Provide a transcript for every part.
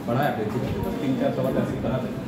बड़ा है 3-4 सवाल ऐसे बना देते हैं।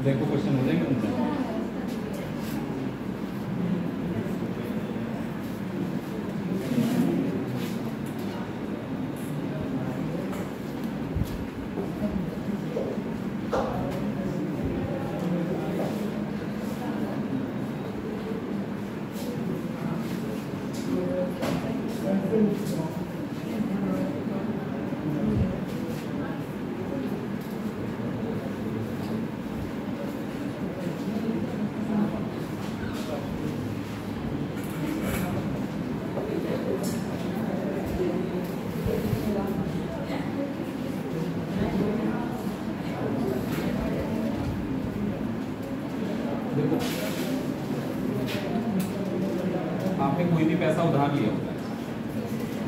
देखो क्वेश्चन हो जाएंगे तुमसे। देखो आपने कोई भी पैसा उधार लिया होता है,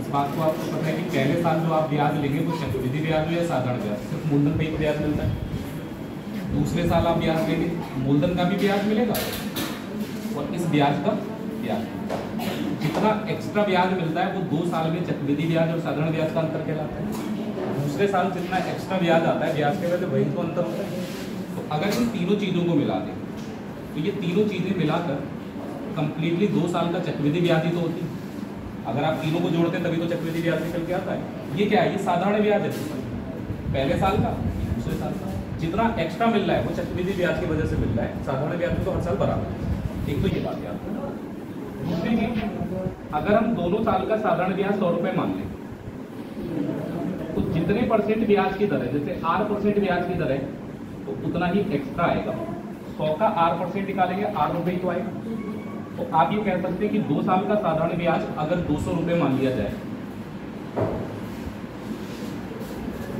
इस बात को आपको पता है कि पहले साल जो आप ब्याज लेंगे वो चक्रवृद्धि ब्याज हो या साधारण ब्याज, सिर्फ मूलधन पे ही ब्याज मिलता है। दूसरे साल आप ब्याज लेंगे, मूलधन का भी ब्याज मिलेगा और इस ब्याज का ब्याज, जितना एक्स्ट्रा ब्याज मिलता है वो 2 साल में चक्रवृद्धि ब्याज और साधारण ब्याज का अंतर कहलाता है। दूसरे साल जितना एक्स्ट्रा ब्याज आता है ब्याज के वजह से वही तो अंतर होता है। तो अगर इन तीनों चीज़ों को मिला दें तो ये तीनों चीज़ें मिलाकर कंप्लीटली 2 साल का चक्रवृद्धि ब्याज ही तो होती है। अगर आप तीनों को जोड़ते हैं तभी तो चक्रवृद्धि ब्याज निकल के आता है। ये क्या है, ये साधारण ब्याज है, पहले साल का दूसरे साल का जितना एक्स्ट्रा मिल रहा है वो चक्रवृद्धि ब्याज की वजह से मिल रहा है। साधारण ब्याज में तो हर साल बराबर है। एक तो ये बात याद रखना। दूसरी चीज, अगर हम दोनों साल का साधारण ब्याज 100 रुपये मान लें तो जितने परसेंट ब्याज की दर है, जैसे 8% ब्याज की दर है तो उतना ही एक्स्ट्रा आएगा। 100 का 8% निकालेंगे 8 रुपये तो आएगा। तो आप ये कह सकते हैं कि 2 साल का साधारण ब्याज अगर 200 रुपये मान लिया जाए,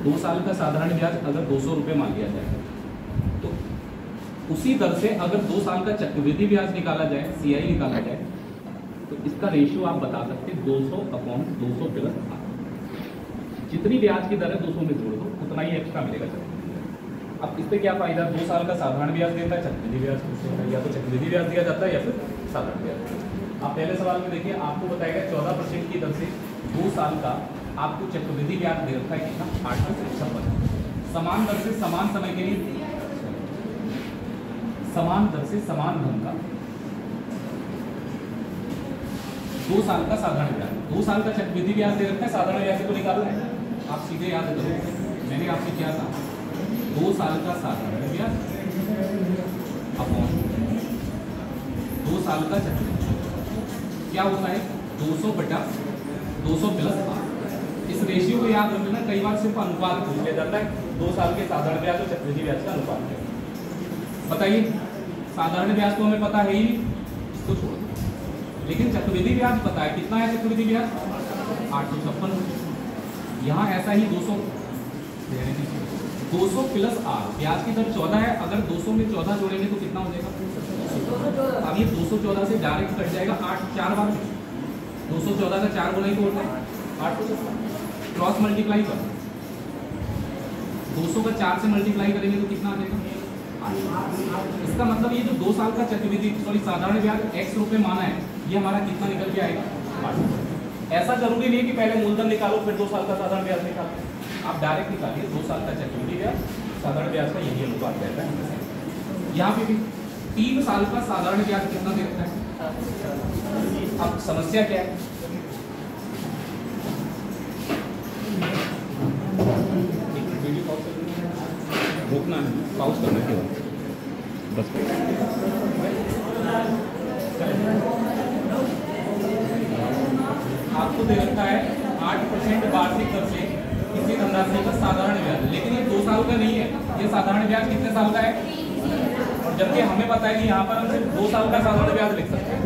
2 साल का साधारण ब्याज अगर 200 रुपये मान लिया जाए तो उसी दर से अगर 2 साल का चक्रवृद्धि ब्याज निकाला जाए, CI निकाला जाए, तो इसका रेशियो आप बता सकते हैं 200/200 प्लस 8। जितनी ब्याज की दर है 200 में जोड़ दो उतना ही एक्स्ट्रा मिलेगा चक्रवृद्धि। अब इससे क्या फायदा, 2 साल का साधारण ब्याज देता है, चक्रवृद्धि ब्याज या तो चक्रवृद्धि ब्याज दिया जाता है या फिर साधारण ब्याज। आप पहले सवाल में देखिए, आपको बताएगा 14% की दर से 2 साल का आपको चक्रवृद्धि ब्याज दे रखा है कितना, 856। समान दर से समान समय के लिए, समान दर से समान धन का 2 साल का साधारण ब्याज, 2 साल का चक्रवृद्धि ब्याज दे रखा है, साधारण ब्याज से तो निकालना है। आप सीधे याद करो, मैंने आपसे क्या कहा, 2 साल का साधारण ब्याज अपॉन 2 साल का चक्रवृद्धि क्या होता है, 200/200 प्लस 8। इस रेशियो को याद रखना। कई बार सिर्फ अनुपात पूछ लिया जाता है, 2 साल के साधारण ब्याज और चक्रवृद्धि ब्याज का अनुपात है। बताइए, साधारण ब्याज तो हमें पता है ही, इसको छोड़ दो, लेकिन चक्रवृद्धि ब्याज पता है कितना है। चक्रवृद्धि ब्याज 856। यहाँ ऐसा ही 200 प्लस 8, ब्याज की दर 14 है, अगर 200 में 14 जोड़ेंगे तो कितना हो जाएगा, अब ये 214 से डायरेक्ट कट जाएगा 8 4 बार, 214 का 4 गुना ही तो होता है 856। क्रॉस मल्टीप्लाई कर, 200 का 4 से मल्टीप्लाई करेंगे तो कितना आ जाएगा 8। इसका मतलब ये जो 2 साल का चक्रवृद्धि साधारण ब्याज x रुपये माना है, ये हमारा कितना निकल के आएगा 8। ऐसा जरूरी नहीं है कि पहले मूलधन निकालो फिर 2 साल का साधारण ब्याज निकालो, आप डायरेक्ट निकालिए 2 साल का चक्रवृद्धि ब्याज साधारण ब्याज का यही अनुपात रहता है। यहाँ पे भी 3 साल का साधारण ब्याज कितना दे रखा है। अब समस्या क्या है, रोकना है, पॉज करना है केवल बस। आपको दे रखा है 8% वार्षिक दर से किसी धनराशि का साधारण ब्याज, लेकिन ये 2 साल का नहीं है, ये साधारण ब्याज कितने साल का है, और जबकि हमें पता है कि यहाँ पर हम सिर्फ 2 साल का साधारण ब्याज लिख सकते हैं।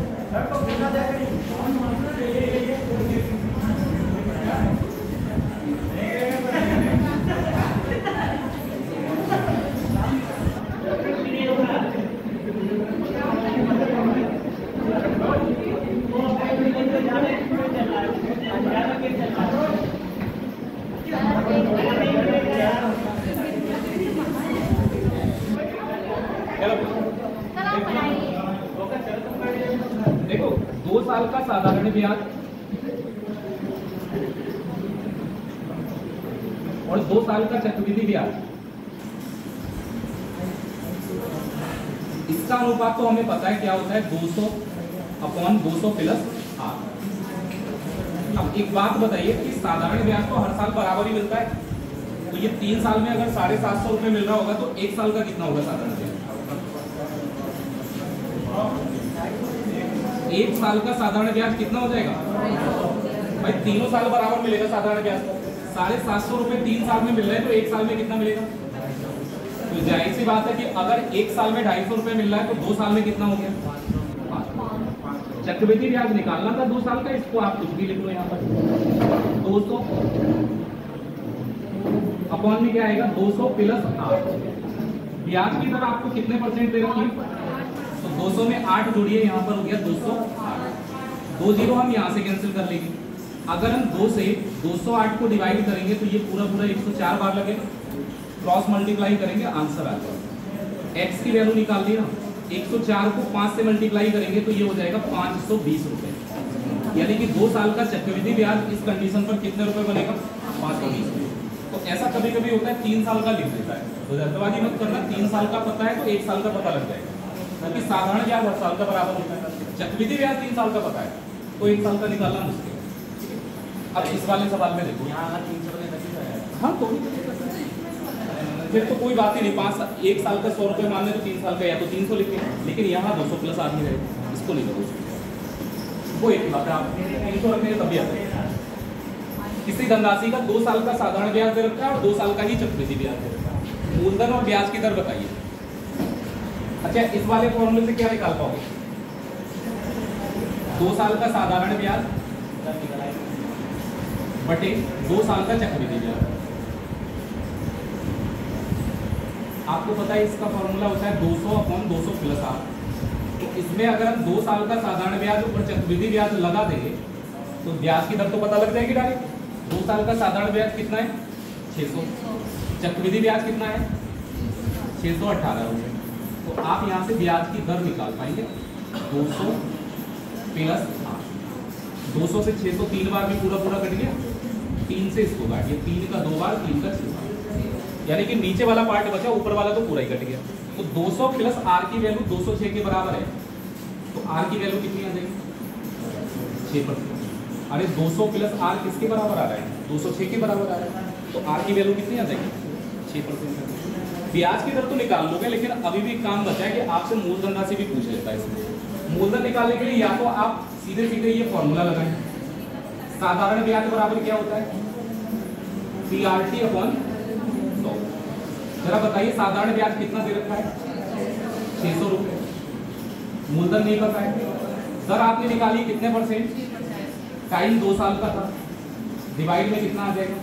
देखो 2 साल का साधारण ब्याज और 2 साल का चक्रवृद्धि ब्याज, इसका अनुपात तो हमें पता है क्या होता है, 200 अपॉन 200 प्लस आर। अब एक बात बताइए कि साधारण ब्याज तो हर साल बराबर ही मिलता है, तो ये 3 साल में अगर 750 रुपए मिल रहा होगा तो 1 साल का कितना होगा साधारण ब्याज? 1 साल का साधारण ब्याज कितना हो जाएगा भाई? तीनों साल बराबर मिलेगा साधारण ब्याज। 750 रुपए 3 साल में मिल रहे हैं तो 1 साल में कितना मिलेगा? तो जाहिर सी बात है कि अगर 1 साल में 250 रुपए मिल रहा है तो 2 साल में कितना हो गया? चक्रवृद्धि ब्याज निकालना था 2 साल का, इसको आप कुछ भी लिख लो यहाँ पर। 200 अपॉन में क्या आएगा? 200 प्लस 8। ब्याज की दर आपको कितने परसेंट दे रखी है? तो 200 में 8 जोड़िए, यहाँ पर हो गया 208। 2 जीरो हम यहाँ से कैंसिल कर लेंगे। अगर हम 2 से 208 को डिवाइड करेंगे तो ये पूरा 104 बार लगेगा। क्रॉस मल्टीप्लाई करेंगे, आंसर आ जाएगा। एक्स की वैल्यू निकाल दी ना, 104 को 5 से मल्टीप्लाई करेंगे तो ये हो जाएगा 520 रुपए। यानी कि 2 साल का चक्रवृद्धि ब्याज इस कंडीशन पर कितने रुपए बनेगा? 520 रुपए। तो ऐसा कभी कभी होता है 3 साल का लिख देता है, तो जल्दबाजी मत करना। 3 साल का पता है तो 1 साल का पता लग जाएगा, क्योंकि साधारण ब्याज हर साल का बराबर होता है। चक्रवृद्धि ब्याज 3 साल का पता है तो 1 साल का निकालना मुश्किल है। अब इस वाले सवाल में देखो, हाँ तो फिर तो कोई बात ही नहीं। 1 साल का 100 रुपये मान लें तो 3 साल का या तो 300 लिखें, लेकिन यहाँ 200 प्लस आदमी रहेगा, इसको नहीं करो। वो एक बात है, आप 300 रखेंगे तभी आता है। किसी धनराशि का 2 साल का साधारण ब्याज दे रखा है और 2 साल का ही चक्रवृद्धि ब्याज दे रखा है। मूलधन और ब्याज की दर बताइए। अच्छा, इस वाले फॉर्मूले से क्या निकाल पाओगे? 2 साल का साधारण ब्याज बटे 2 साल का चक्रवृद्धि ब्याज। आपको पता है इसका फॉर्मूला होता है 200 अपॉन 200 प्लस आर। तो इसमें अगर हम 2 साल का साधारण ब्याज ऊपर चक्रवृद्धि ब्याज लगा देंगे तो ब्याज की दर तो पता लग जाएगी डायरेक्ट। 2 साल का साधारण ब्याज कितना है? 600। चक्रवृद्धि ब्याज कितना है? 618 रुपये। तो आप यहाँ से ब्याज की दर निकाल पाएंगे 200 प्लस 200 से 600 3 बार भी पूरा कट गया। 3 से इसको काटिए, 3 का 2 बार, 3 का 6 बार, यानी कि नीचे वाला पार्ट बचा, ऊपर वाला तो पूरा ही कट गया। तो 200 प्लस आर की वैल्यू 206 के बराबर है, तो आर की वैल्यू कितनी आ जाएगी? 6%। अरे 200 प्लस आर किसके बराबर आ रहा है? 206 के बराबर आ रहा है, तो आर की वैल्यू कितनी आ जाएगी? 6%। ब्याज की दर तो निकाल लोगे, लेकिन अभी भी काम बचा है कि आपसे मूलधन राशि भी पूछ लेता है। इसमें मूलधन निकालने के लिए या तो आप सीधे ये फॉर्मूला लगाएं। साधारण ब्याज बराबर क्या होता है? PRT upon 100। जरा बताइए साधारण ब्याज कितना दे रखा है? 600 रुपये। मूलधन नहीं पता है, दर आपने निकाली कितने परसेंट? टाइम 2 साल का था, डिवाइड में कितना आ जाएगा?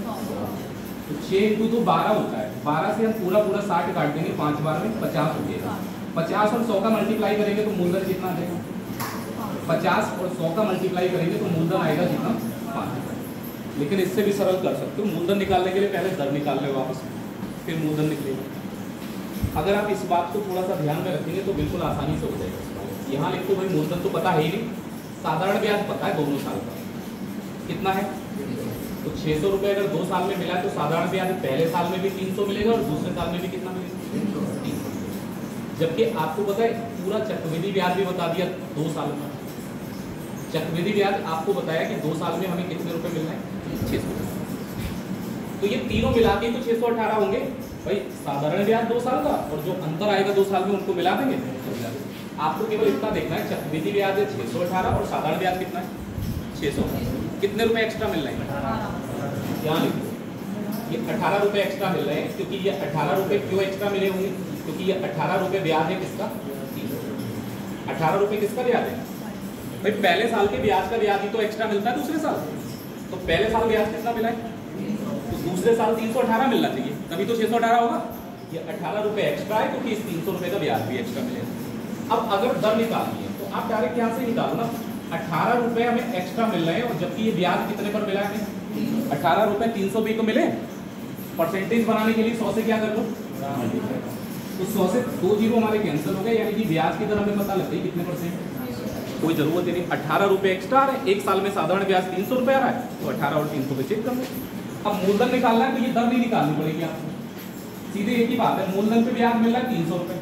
तो 6 × 2 12 होता है। 12 से हम पूरा 60 काट देंगे, 5 बार में 50 हो जाएगा। 50 और 100 का मल्टीप्लाई करेंगे तो मूलधन कितना आ जाएगा? 50 और 100 का मल्टीप्लाई करेंगे तो मूलधन आएगा कितना? 5। लेकिन इससे भी सरल कर सकते हो। मूलधन निकालने के लिए पहले दर निकाल ले वापस, फिर मूलधन निकलेगा। अगर आप इस बात को थोड़ा सा ध्यान में रखेंगे तो बिल्कुल आसानी से हो जाएगा। यहाँ लिख तो भाई मूलधन तो पता है ही नहीं, साधारण ब्याज पता है दोनों साल का कितना है। तो 600 रुपये अगर 2 साल में मिला तो साधारण ब्याज पहले साल में भी 300 मिलेगा और दूसरे साल में भी कितना मिलेगा? 300। जबकि आपको पता है पूरा चक्रवृद्धि ब्याज भी बता दिया 2 साल का। चक्रवृद्धि ब्याज आपको बताया कि 2 साल में हमें कितने रुपए मिलना है? 600। तो ये तीनों मिला के तो 618 होंगे भाई। साधारण ब्याज 2 साल का और जो अंतर आएगा 2 साल में उनको मिला देंगे। आपको केवल इतना देखना है, चक्रवृद्धि ब्याज है 618 और साधारण ब्याज कितना है? 600। कितने रुपए एक्स्ट्रा मिल रहे हैं? यहाँ लिखो, ये 18 रुपए एक्स्ट्रा मिल रहे हैं। क्योंकि ये 18 रुपए क्यों एक्स्ट्रा मिले होंगे? क्योंकि ये 18 रुपए ब्याज है किसका? 18 रुपए किसका ब्याज है भाई? पहले साल के ब्याज का ब्याज ही तो एक्स्ट्रा मिलता है दूसरे साल। तो पहले साल ब्याज कितना मिला है? तो दूसरे साल 318 मिलना चाहिए, तभी तो 618 होगा। ये 18 रुपए एक्स्ट्रा है क्योंकि इस 300 रुपए का ब्याज भी एक्स्ट्रा मिलेगा। अब अगर दर निकालनी है तो आप डायरेक्ट यहाँ से निकालो ना। 18 रुपए हमें एक्स्ट्रा मिल रहे हैं और जबकि ये ब्याज कितने पर मिला है? 18 रुपए 300 भी तो मिले। परसेंटेज बनाने के लिए 100 से क्या कर लो? तो 100 से 2 जीरो हमारे कैंसिल हो गए, यानी कि ब्याज की दर हमें पता लगता है कितने परसेंट। कोई जरूरत नहीं, 18 रुपए एक्स्ट्रा आ रहे हैं। 1 साल में साधारण ब्याज 300 रुपए आ रहा है, तो 18 और 300 पे चेक कर लो। अब मूलधन निकालना है तो ये दर नहीं निकालनी पड़ेगी आपको, सीधे एक ही बात है। मूलधन पे ब्याज मिल रहा है 300 रुपए,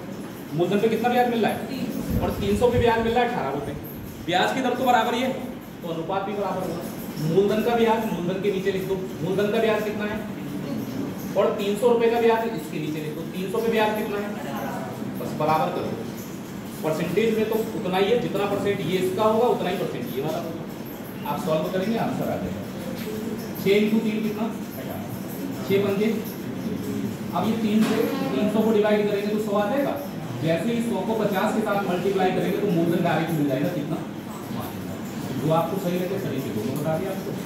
मूलधन पे कितना ब्याज मिल रहा है और 300 पे ब्याज मिल रहा है 18 रुपए। ब्याज की दर तो बराबर ही है तो अनुपात भी बराबर होगा। मूलधन का ब्याज मूलधन के नीचे लिख दो, मूलधन का ब्याज कितना है और 300 रुपए का ब्याज इसके नीचे लिख दो, 300 पे ब्याज कितना है, बस बराबर करो। परसेंटेज में तो उतना ही है जितना परसेंट ये इसका होगा उतना ही परसेंट ये वाला होगा। आप सॉल्व करेंगे आंसर आ जाएगा। 6 × 3 कितना 6 पंजे। अब ये 3 से 300 को डिवाइड करेंगे तो 100 आ जाएगा। जैसे ही 100 को 50 के साथ मल्टीप्लाई करेंगे तो मूलधन डायरेक्ट मिल जाएगा कितना, जो आपको सही लगे सही से दोनों बता दिया आपको।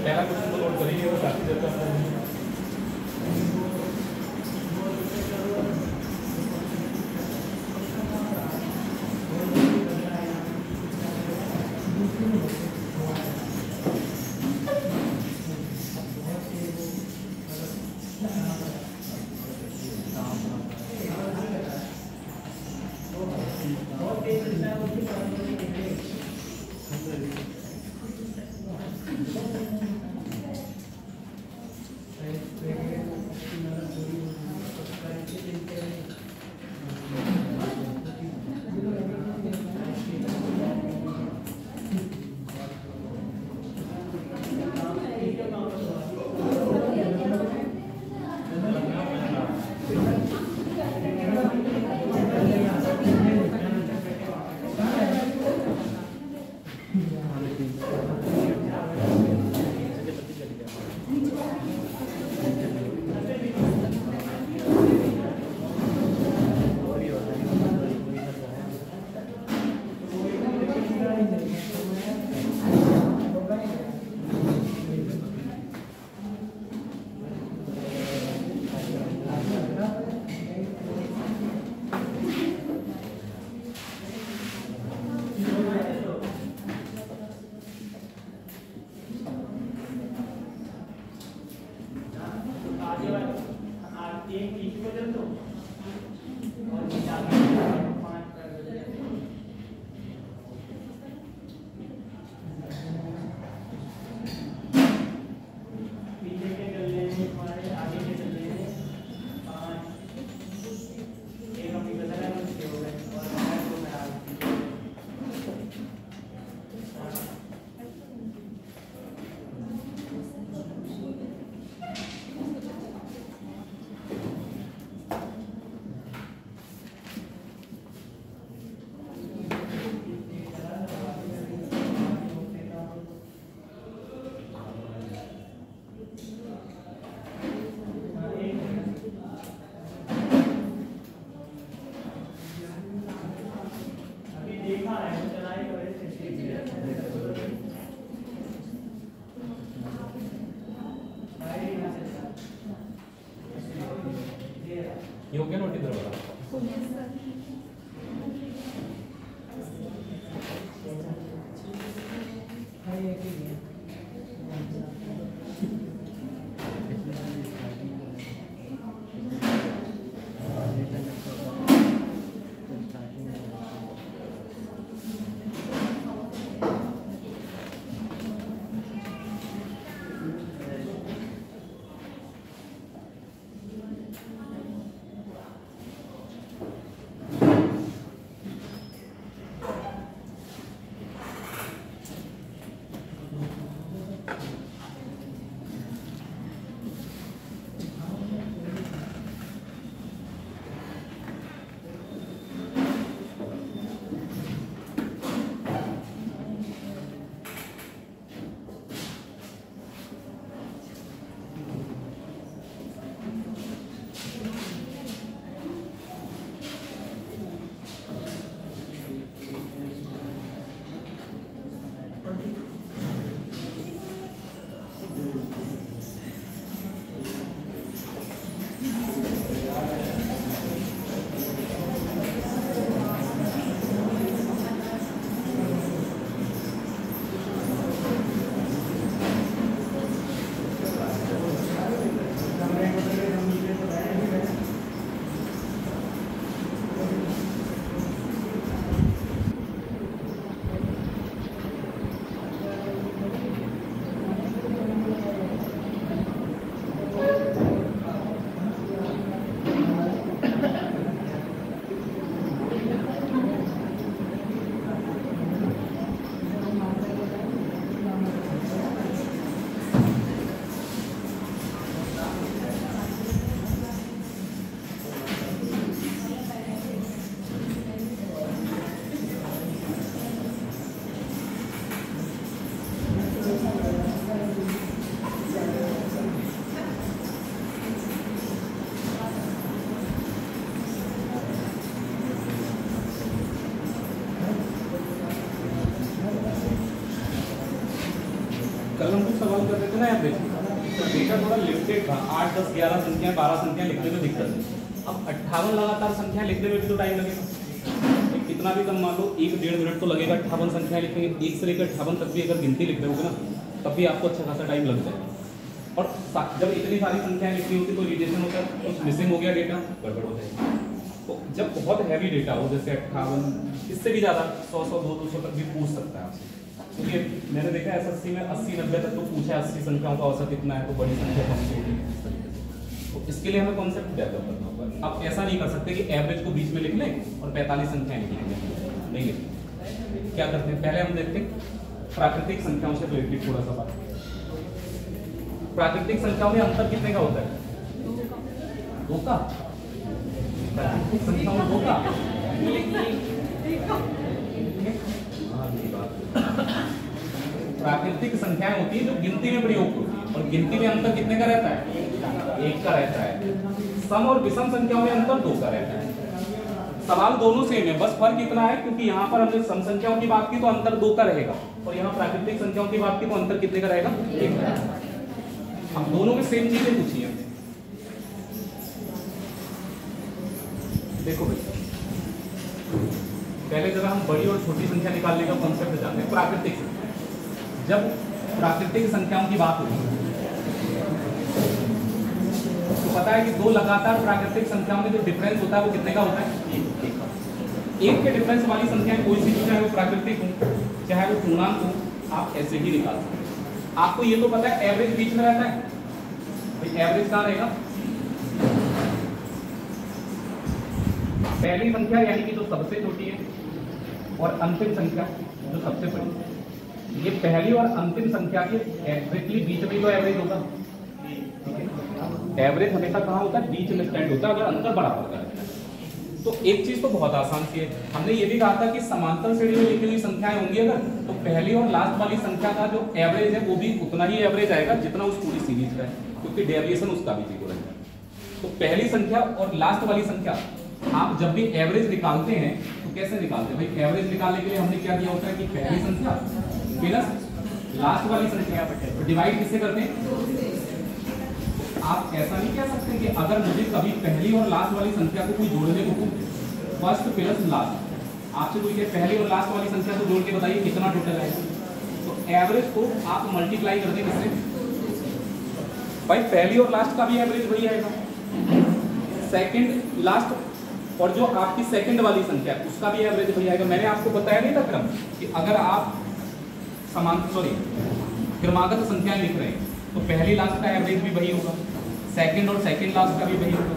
पहला क्वेश्चन को नोट करिए और बाकी देर तक हो गया नोट इधर वाला? कल हम कुछ सवाल कर रहे थे ना यहाँ पे, तो डेटा थोड़ा लिमिटेड था, 8, 10, 11 संख्या 12 संख्या लिखने में दिक्कत है। अब 58 लगातार संख्या लिखने में भी तो टाइम लगेगा, कितना भी कम मान लो 1-1.5 मिनट तो लगेगा 58 संख्या लिखेंगे। 1 से लेकर 58 तक भी अगर गिनती लिख रहे होगे ना, तब भी आपको अच्छा खासा टाइम लग जाए। और जब इतनी सारी संख्याएं लिखनी होती तो इरिटेशन होता है, कुछ मिसिंग हो गया डेटा, गड़बड़ हो जाएगी। तो जब बहुत हैवी डेटा हो जैसे 58, इससे भी ज़्यादा 100, 200 तक भी पूछ सकता है आपसे, क्योंकि मैंने देखा SSC में 80-90 तक तो पूछा है, 80 संख्याओं का औसत इतना है तो बड़ी संख्या कौन सी होगी। तो इसके लिए हमें कॉन्सेप्ट डेवलप करना होगा। आप ऐसा नहीं कर सकते कि एवरेज को बीच में लिख लें और 45 संख्याएं लिख लेंगे, नहीं लिखते। क्या करते हैं, पहले हम देखते हैं प्राकृतिक संख्याओं से रिलेटेड थोड़ा सा बात। प्राकृतिक संख्याओं में अंतर कितने का होता है? 2 का। प्राकृतिक संख्याओं में 2 का। प्राकृतिक संख्याएं होती है जो गिनती में प्रयोग होती है, और गिनती में अंतर कितने का रहता है? 1 का रहता है। सम और विषम संख्याओं में अंतर 2 का रहता है। सवाल दोनों सेम है, बस फर्क इतना है क्योंकि यहाँ पर हमने सम संख्याओं की बात की तो अंतर 2 का रहेगा, और यहाँ प्राकृतिक संख्याओं की बात की तो अंतर कितने का रहेगा? 1 का। हम दोनों में सेम चीजें पूछी है। देखो भैया, पहले जरा हम बड़ी और छोटी संख्या निकालने का कॉन्सेप्ट जानते हैं। प्राकृतिक संख्या, जब प्राकृतिक संख्याओं की बात होती है तो पता है कि 2 लगातार प्राकृतिक संख्याओं में जो डिफरेंस होता है वो कितने का होता है? 1 के डिफरेंस वाली संख्याएं कोई सी, चाहे वो प्राकृतिक हो चाहे वो पूर्णांक हो, आप ऐसे ही निकाल सकते हैं। आपको ये तो पता है एवरेज बीच में रहता है, भाई एवरेज कहाँ रहेगा? पहली संख्या यानी कि जो सबसे छोटी है और अंतिम संख्या जो सबसे बड़ी है, ये पहली और अंतिम संख्या के एग्जैक्टली बीच में जो एवरेज होगा, ठीक है। एवरेज हमेशा कहाँ होता है? बीच में स्टैंड होता है अगर अंतर बराबर का है। तो एक चीज तो बहुत आसान सी है, हमने ये भी कहा था कि समांतर श्रेणी में लिखी हुई संख्याएं होंगी अगर, तो पहली और लास्ट वाली संख्या का जो एवरेज है वो भी उतना ही एवरेज आएगा जितना उस पूरी सीरीज का है, क्योंकि डेविएशन उसका भी 0 रहेगा। तो पहली संख्या और लास्ट वाली संख्या आप जब भी एवरेज निकालते हैं तो कैसे निकालते हैं भाई? एवरेज निकालने के लिए हमने क्या दिया होता है कि पहली संख्या प्लस लास्ट वाली संख्या डिवाइड किससे करते हैं? आप ऐसा नहीं कह सकते कि अगर मुझे कभी पहली और लास्ट वाली संख्या को कोई जोड़ने को, फर्स्ट प्लस लास्ट, आपसे कोई कहे पहली और लास्ट वाली संख्या को जोड़ के बताइए कितना टोटल आएगा, तो एवरेज को आप मल्टीप्लाई कर दें किससे, भाई पहली और लास्ट का भी एवरेज वही आएगा, सेकंड लास्ट और जो आपकी सेकंड वाली संख्या उसका भी एवरेज वही आएगा। मैंने आपको बताया नहीं था क्रम कि अगर आप क्रमागत संख्याएं लिख रहे हैं तो पहली लास्ट का एवरेज भी वही होगा, सेकंड और सेकंड लास्ट का भी वही होगा,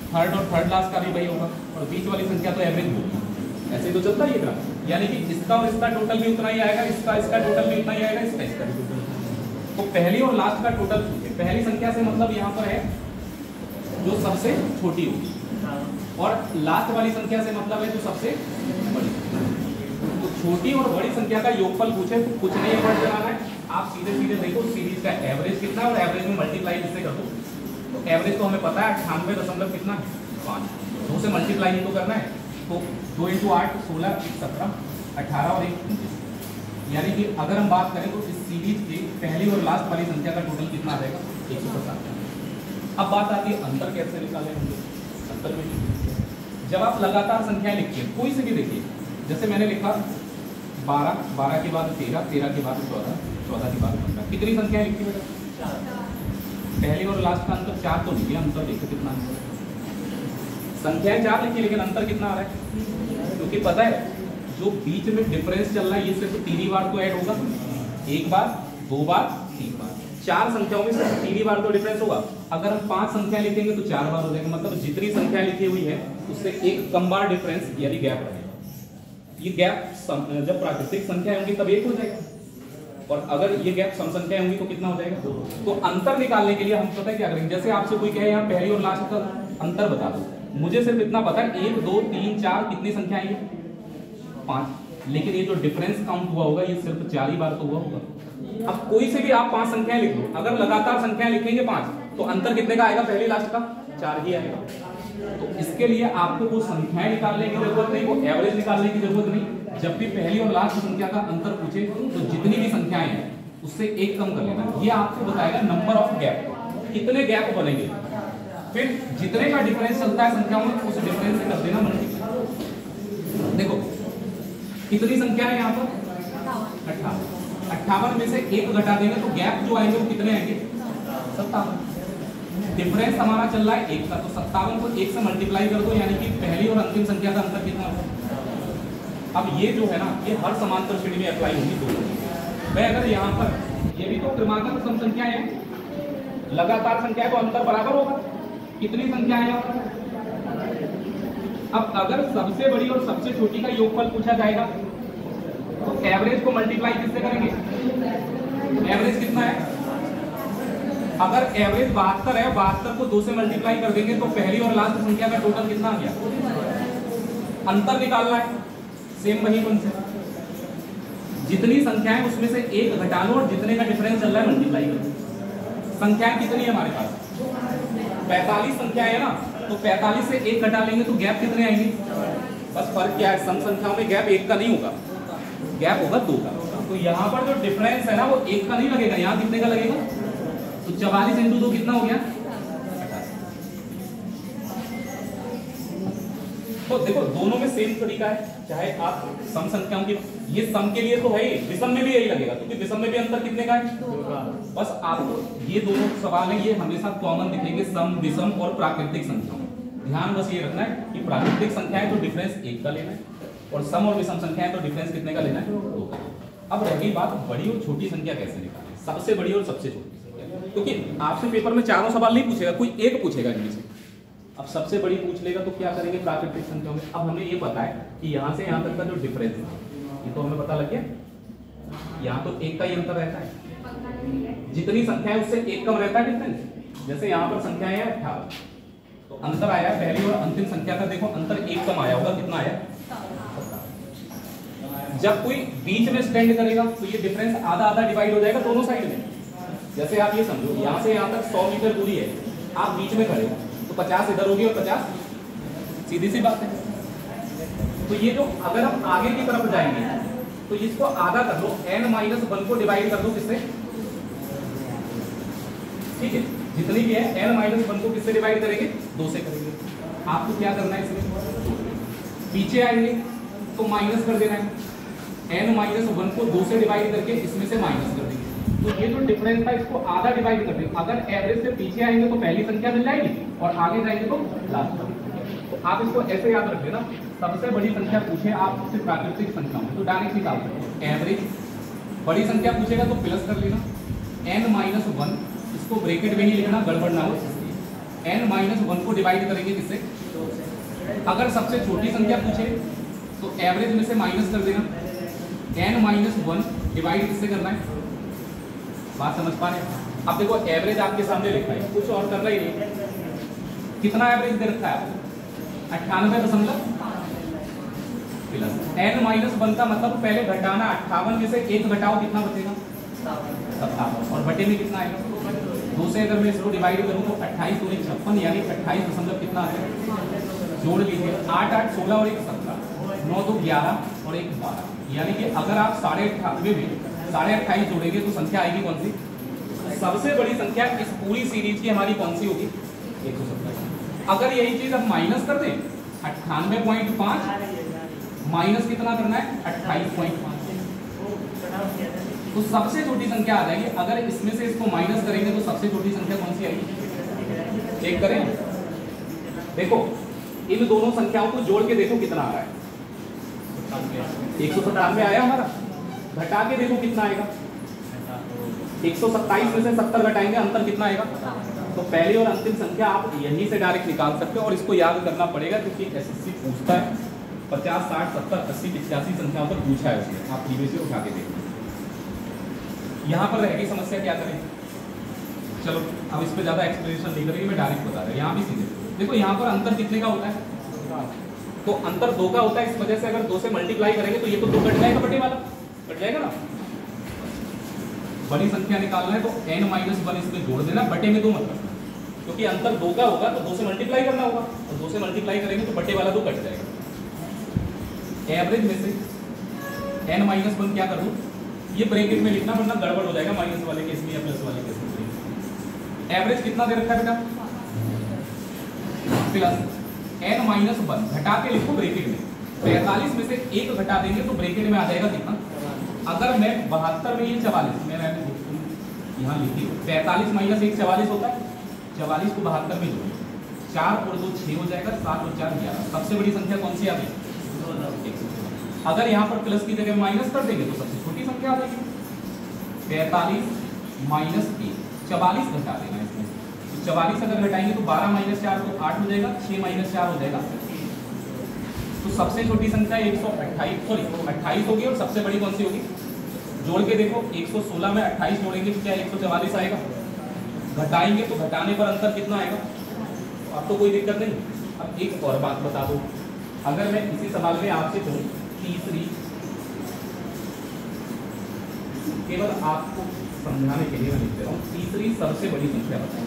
थर्ड और थर्ड लास्ट का भी वही होगा, और बीच वाली संख्या तो एवरेज होगी। ऐसे तो चलता ही है, यानी कि इसका और इसका टोटल भी उतना ही आएगा, इसका टोटल भी उतना ही आएगा, इसका भी टोटल। तो पहली और लास्ट का टोटल, पहली संख्या से मतलब यहाँ पर है जो सबसे छोटी होगी, और लास्ट वाली संख्या से मतलब है जो सबसे बड़ी। तो छोटी और बड़ी संख्या का योगफल पूछे तो कुछ नहीं वर्ड बनाना है, आप सीधे सीधे देखो सीरीज का एवरेज कितना है और एवरेज में मल्टीप्लाई किससे कर दो। तो एवरेज तो हमें पता है 98 कितना 5, 2 से मल्टीप्लाई तो करना है, तो 2 × 8 16 17 18 और 1 19। यानी कि अगर हम बात करें तो इस सीरीज की पहली और लास्ट वाली संख्या का टोटल कितना आ जाएगा 150। अब बात आती है अंतर कैसे निकालें होंगे। अंतर में जब आप लगातार संख्याएं लिखते हैं कोई से भी देखिए, जैसे मैंने लिखा 12, 12 के बाद 13, 13 के बाद 14, 14 के बाद 15, कितनी संख्याएं लिखी बेटा? पहली और लास्ट का अंतर 4 तो लिखिए, अंतर देखिए कितना अंतर, संख्याएं 4 लिखी लेकिन अंतर कितना आ रहा है? क्योंकि पता है जो बीच में डिफरेंस चल रहा है ये सिर्फ 3 ही बार तो ऐड होगा, 1 बार 2 बार 3 बार, 4 संख्याओं में सिर्फ 3 ही बार तो डिफरेंस होगा। अगर हम 5 संख्या लिखेंगे तो 4 बार हो जाएगा, मतलब जितनी संख्या लिखी हुई है उससे एक कम बार डिफरेंस यानी गैप रहेगा। ये गैप जब प्राकृतिक संख्या होंगी तब 1 हो जाएगा, और अगर ये गैप सम संख्या होंगी तो कितना हो जाएगा 2। तो अंतर निकालने के लिए हम पता है क्या करेंगे, जैसे आपसे कोई कहे यहाँ पहली और लास्ट का अंतर बता दो, मुझे सिर्फ इतना पता है 1 2 3 4 कितनी संख्या है 5, लेकिन ये जो डिफरेंस काउंट हुआ होगा ये सिर्फ 4 ही बार तो हुआ होगा। अब कोई से भी आप 5 संख्याएं लिख लो, अगर लगातार संख्याएं लिखेंगे 5 तो अंतर कितने का आएगा? पहली लास्ट का 4 ही आएगा। तो इसके लिए आपको वो संख्याएं निकालने की जरूरत नहीं, वो एवरेज निकालने की जरूरत नहीं। जब भी पहली और लास्ट संख्या का अंतर पूछे तो जितनी भी संख्याएं हैं उससे 1 कम कर लेना। ये आपको बताएगा नंबर ऑफ गैप, कितने गैप बनेंगे, फिर जितने का डिफरेंस चलता है संख्याओं में उस डिफरेंस से कर देना मल्टीप्लाई। देखो कितनी संख्या है यहाँ पर 58 में से 1 घटा देंगे तो गैप जो आएंगे वो कितने आएंगे 57। डिफरेंस हमारा चल रहा है 1 का, तो 57 को 1 से मल्टीप्लाई कर दो, यानी कि पहली और अंतिम संख्या का अंतर कितना होगा। अब ये जो है ना ये हर समांतर श्रेणी में अप्लाई होगी दोनों। मैं अगर यहाँ पर ये भी तो क्रमागत सम संख्या है, लगातार संख्या तो अंतर बराबर होगा, कितनी संख्या है यहाँ पर। अब अगर सबसे बड़ी और सबसे छोटी का योगफल पूछा जाएगा तो एवरेज को मल्टीप्लाई किससे करेंगे? एवरेज कितना है? अगर एवरेज 72 है, 72 को 2 से मल्टीप्लाई कर देंगे तो पहली और लास्ट संख्या का टोटल कितना आ गया? अंतर निकालना है, सेम वही कॉन्सेप्ट, जितनी संख्याएं उसमें से 1 घटा लो और जितने का डिफरेंस चल रहा है मल्टीप्लाई करो। संख्याएं कितनी है हमारे पास? 45 संख्याएं है ना, तो 45 से 1 घटा लेंगे तो गैप कितने आएंगे? बस फर्क क्या है, सम संख्याओं में गैप 1 का नहीं होगा, गैप होगा 2 का। तो यहाँ पर जो डिफरेंस है ना वो 1 का नहीं लगेगा, यहाँ कितने का लगेगा? तो 44 × 2 कितना हो गया? 88। तो देखो दोनों में सेम तरीका है, चाहे आप सम संख्याओं की, ये सम के लिए तो है ही, विषम में भी यही लगेगा, क्योंकि विषम में भी अंतर कितने का है? 2 का। बस आपको ये दोनों सवाल है ये हमेशा कॉमन दिखेंगे, सम, विषम और प्राकृतिक संख्याओं। ध्यान बस ये रखना है कि प्राकृतिक संख्या है तो डिफरेंस 1 का लेना है, और सम और विषम संख्या है तो डिफरेंस कितने का लेना है? 2 का। अब रह गई बात बड़ी और छोटी संख्या कैसे निकालें, सबसे बड़ी और सबसे छोटी संख्या, क्योंकि आपसे पेपर में चारों सवाल नहीं पूछेगा, कोई एक पूछेगा इनमें से। अब सबसे बड़ी पूछ लेगा तो क्या करेंगे प्राकृतिक संख्याओं में? अब हमें ये पता है कि यहाँ से यहाँ तक का जो डिफरेंस है ये तो हमें पता लग गया, यहाँ तो 1 का ही अंतर रहता है, जितनी संख्या है उससे 1 कम रहता है डिफरेंस। जैसे यहाँ पर संख्या है 18, तो अंतर आया पहली और अंतिम संख्या का, देखो अंतर 1 कम आया होगा, कितना आया? जब कोई बीच में स्टैंड करेगा तो ये डिफरेंस आधा आधा डिवाइड हो जाएगा दोनों साइड में। जैसे आप ये समझो यहाँ से यहाँ तक 100 मीटर दूरी है, आप बीच में खड़े हो तो 50 इधर होगी और 50, सीधी सी बात है। तो ये जो अगर हम आगे की तरफ जाएंगे तो इसको आधा कर लो, n - 1 को डिवाइड कर दो किससे, ठीक है। जितनी भी है n-1 को किससे डिवाइड करेंगे? 2 से करेंगे। आपको क्या करना है इसमें? पीछे आएंगे तो माइनस कर देना है, n-1 को 2 से डिवाइड करके इसमें से माइनस कर देंगे। तो ये जो डिफरेंस था इसको आधा डिवाइड कर देंगे। अगर एवरेज से पीछे आएंगे तो पहली संख्या मिल जाएगी और आगे जाएंगे तो लास्ट। तो आप इसको ऐसे याद रख लेना, सबसे बड़ी संख्या पूछे आप सिर्फ प्राकृतिक संख्या में तो डायरेक्ट निकाल सकते हैं एवरेज। बड़ी संख्या पूछेगा तो प्लस कर लेना, n-1 इसको ब्रैकेट में ही लिखना, गड़बड़ ना हो। n-1 को डिवाइड करेंगे किससे? अगर सबसे छोटी संख्या पूछे तो एवरेज में से माइनस कर देना, n-1 डिवाइड किससे करना है? बात समझ पा रहे हैं? अब देखो एवरेज आपके सामने लिखा है, कुछ और करना ही नहीं। कितना एवरेज दे रखा है आपको? 98 प्लस n-1 का मतलब पहले घटाना, 58 में से 1 घटाओ कितना बचेगा? 57। और बटे में कितना आएगा? 2 से अगर मैं इसको डिवाइड करूं तो 28 और 1 56, यानी 28 दशमलव कितना है? जोड़ लीजिए, 8 8 16 और 1 17, 9 2 11 और 1 12। यानी कि अगर आप 98 में 28.5 जोड़ेंगे तो संख्या आएगी कौन सी? सबसे बड़ी संख्या इस पूरी सीरीज की हमारी कौन सी होगी? 127। अगर यही चीज अब माइनस कर दें, 98.5 माइनस कितना करना है? 28.5, तो सबसे छोटी संख्या आ जाएगी। अगर इसमें से इसको माइनस करेंगे तो सबसे छोटी संख्या कौन सी आएगी? चेक करें, देखो इन दोनों संख्याओं को जोड़ के देखो कितना आ रहा है। 197 आया हमारा, घटा के देखो कितना आएगा? 127 में से 70 घटाएंगे, अंतर कितना आएगा? तो पहली और अंतिम संख्या आप यहीं से डायरेक्ट निकाल सकते हो। और इसको याद करना पड़ेगा क्योंकि एसएससी पूछता है 50 60 70 80 85 संख्याओं पर पूछा है उसने, आप धीरे से उठा के देखो। यहाँ पर रहेगी समस्या, क्या करें? चलो अब इस पर ज्यादा एक्सप्लेनेशन नहीं करेंगे, मैं डायरेक्ट बता रहा हूँ। यहाँ भी सीधे देखो, यहाँ पर अंतर कितने का होता है? तो अंतर 2 का होता है। इस वजह से अगर 2 से मल्टीप्लाई करेंगे तो ये तो 2 कट जाएगा, बटे वाला कट जाएगा ना। बड़ी संख्या निकालना है तो n-1 इसमें जोड़ देना, बटे में 2 मतलब, क्योंकि अंतर 2 का होगा तो 2 से मल्टीप्लाई करना होगा, और 2 से मल्टीप्लाई करेंगे तो बटे वाला 2 कट जाएगा। एवरेज में से n-1 क्या कर दूं? ये ब्रैकेट में लिखना वरना गड़बड़ हो जाएगा, माइनस वाले केस में या प्लस वाले केस में। एवरेज कितना दे रखा है बेटा? प्लस n-1 घटा के लिखो ब्रैकेट में, 45 में से 1 घटा देंगे तो ब्रैकेट में आ जाएगा कितना? अगर मैं 72 में ये 44, मैं यहाँ लिखी 45 माइनस 1 44 होता है, 44 को 72 में जोड़ो, 4 और 2 6 हो जाएगा, 7 और 4 11। सबसे बड़ी संख्या कौन सी आ गई? अगर यहाँ पर प्लस की जगह माइनस कर देंगे तो सबसे छोटी संख्या आ जाएगी। 45 माइनस 1, 44 घटा देना इसमें, तो 44 अगर घटाएंगे तो 12 माइनस 4 तो 8 हो जाएगा, 6 माइनस 4 हो जाएगा। तो सबसे छोटी संख्या 128 होगी, और सबसे बड़ी कौन सी होगी? जोड़ के देखो, 116 में 28 जोड़ेंगे तो क्या 144 आएगा? घटाएंगे तो घटाने पर अंतर कितना आएगा? अब तो कोई दिक्कत नहीं। अब एक और बात बता दो, अगर मैं इसी सवाल में आपसे कहूं तीसरी, केवल आपको समझाने के लिए मैं लिख दे रहा हूं, तीसरी सबसे बड़ी संख्या बताओ।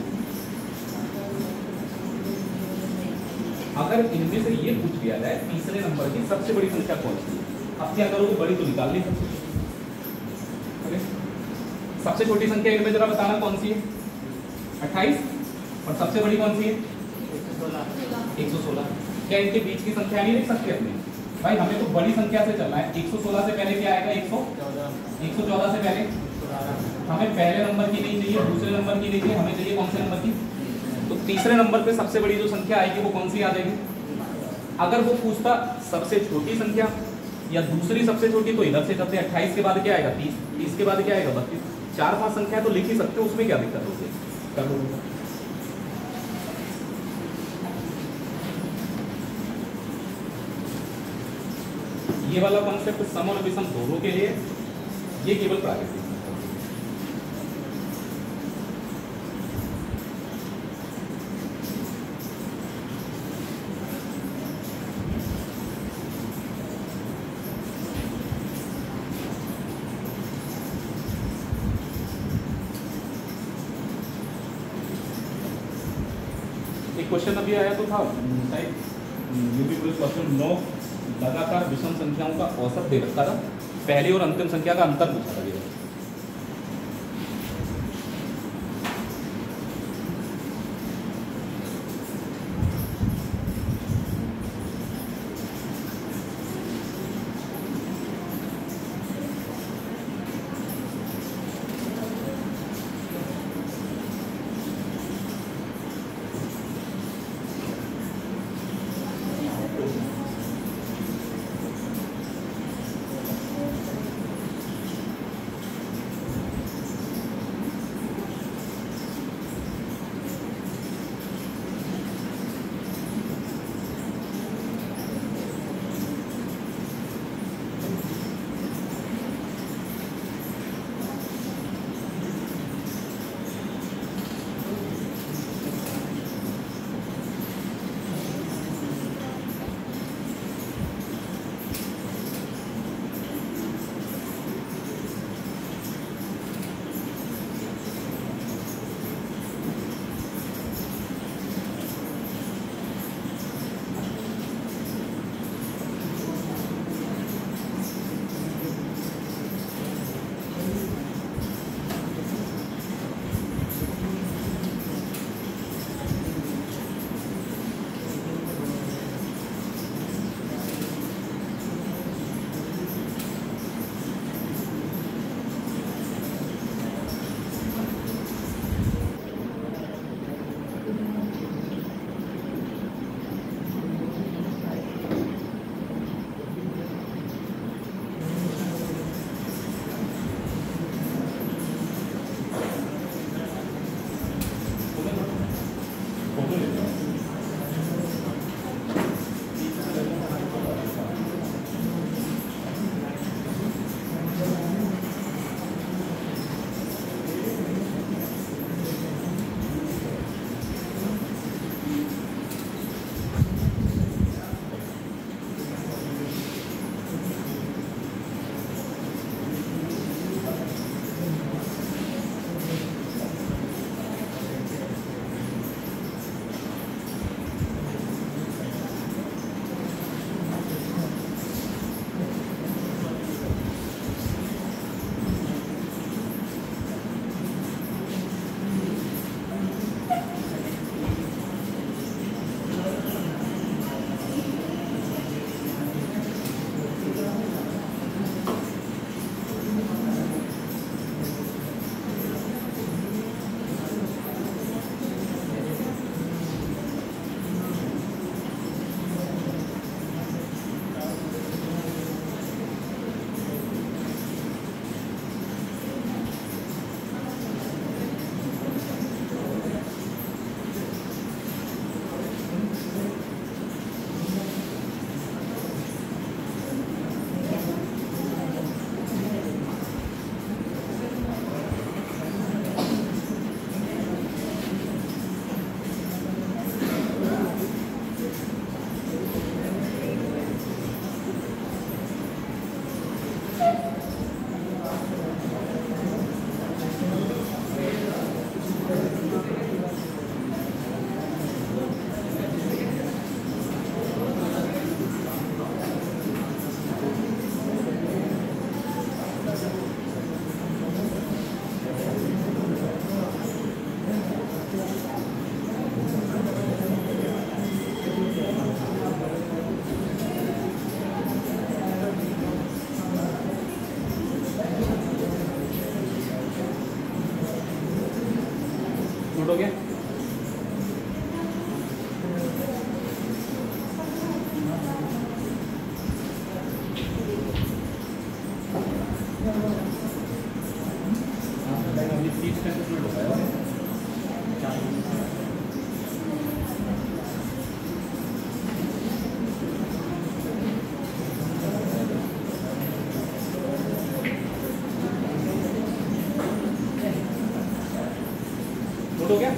अगर इनमें से ये पूछ लिया जाए तीसरे नंबर की सबसे बड़ी संख्या कौन सी है, अब क्या करोगे? बड़ी तो निकाल ली सबसे छोटी संख्या इनमें जरा बताना कौन सी है? 28। और सबसे बड़ी कौन सी है? 116। क्या इनके बीच की संख्या नहीं लिख सकते अपने? भाई हमें तो बड़ी संख्या से चलना है। 116 से पहले क्या आएगा? 114 से पहले हमें पहले नंबर की नहीं चाहिए, दूसरे नंबर की नहीं चाहिए, हमें चाहिए कौन से नंबर की? तो तीसरे नंबर पे सबसे बड़ी जो संख्या आएगी वो कौन सी आ जाएगी? अगर वो पूछता सबसे छोटी संख्या या दूसरी सबसे छोटी, तो इधर से करते 28 के बाद क्या आएगा? 30, 30 के बाद क्या आएगा? 32। 4-5 संख्या तो लिख ही सकते हो, उसमें क्या दिक्कत होती है? कर लो। ये वाला कॉन्सेप्ट सम और विषम दोनों के लिए, ये केवल प्राकृतिक। एक क्वेश्चन अभी आया तो था शायद यूपी पुलिस क्वेश्चन 9, लगातार विषम संख्याओं का औसत दे रखा था, पहली और अंतिम संख्या का अंतर पूछा था। नोट हो गया? अभी 30 सेकंड नोट हो गया। नोट हो गया?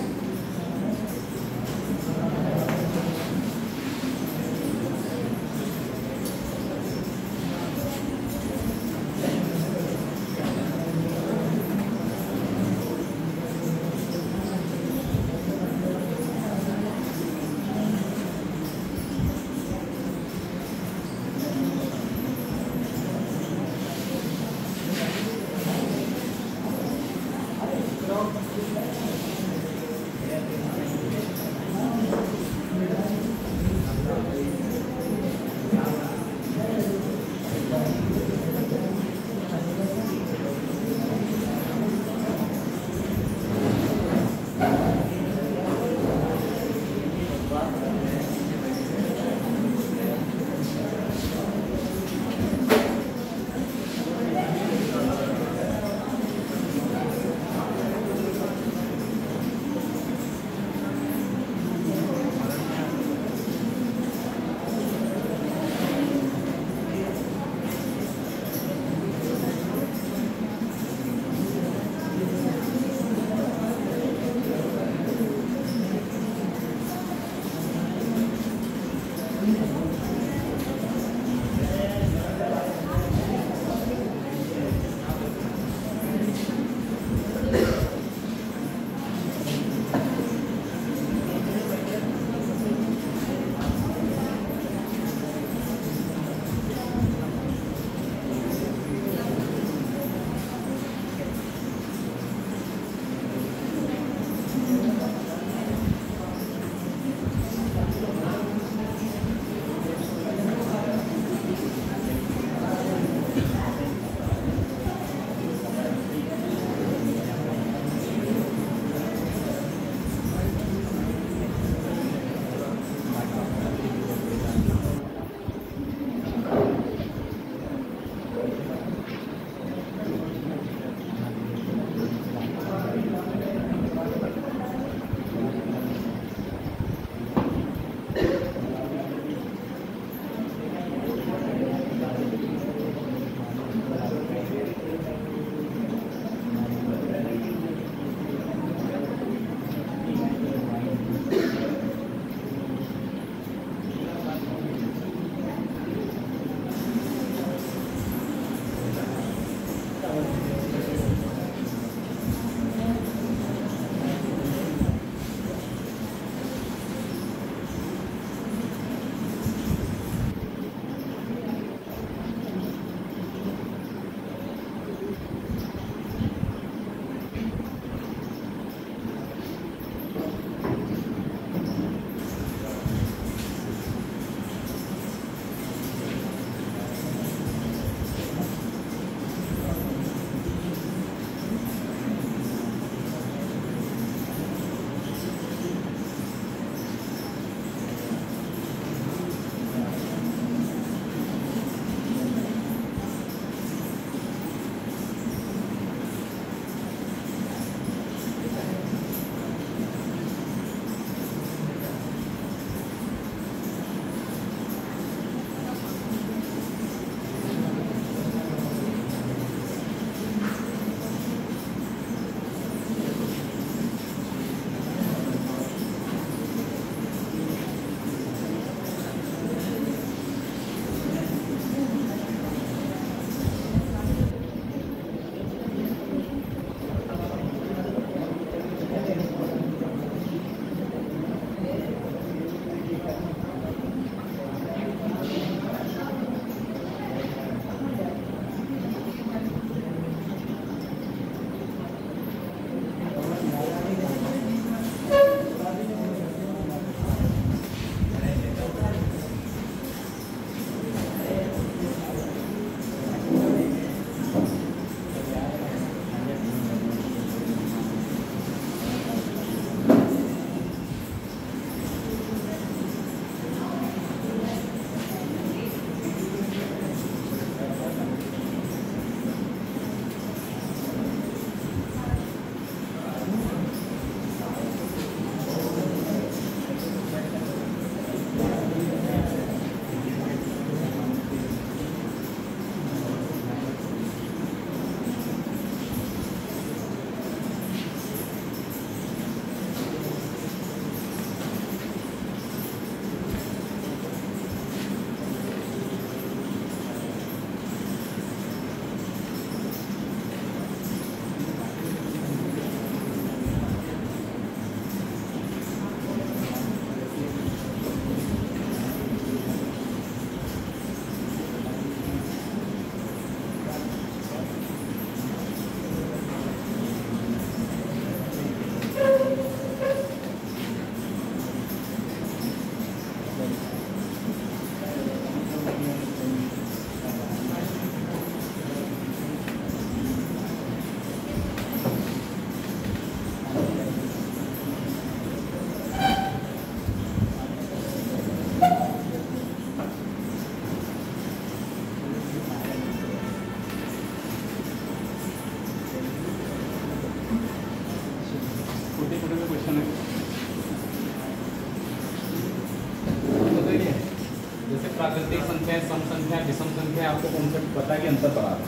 प्राकृतिक संख्या, सम संख्या, विषम संख्या, आपको कॉन्सेप्ट पता है कि अंतर पड़ा है।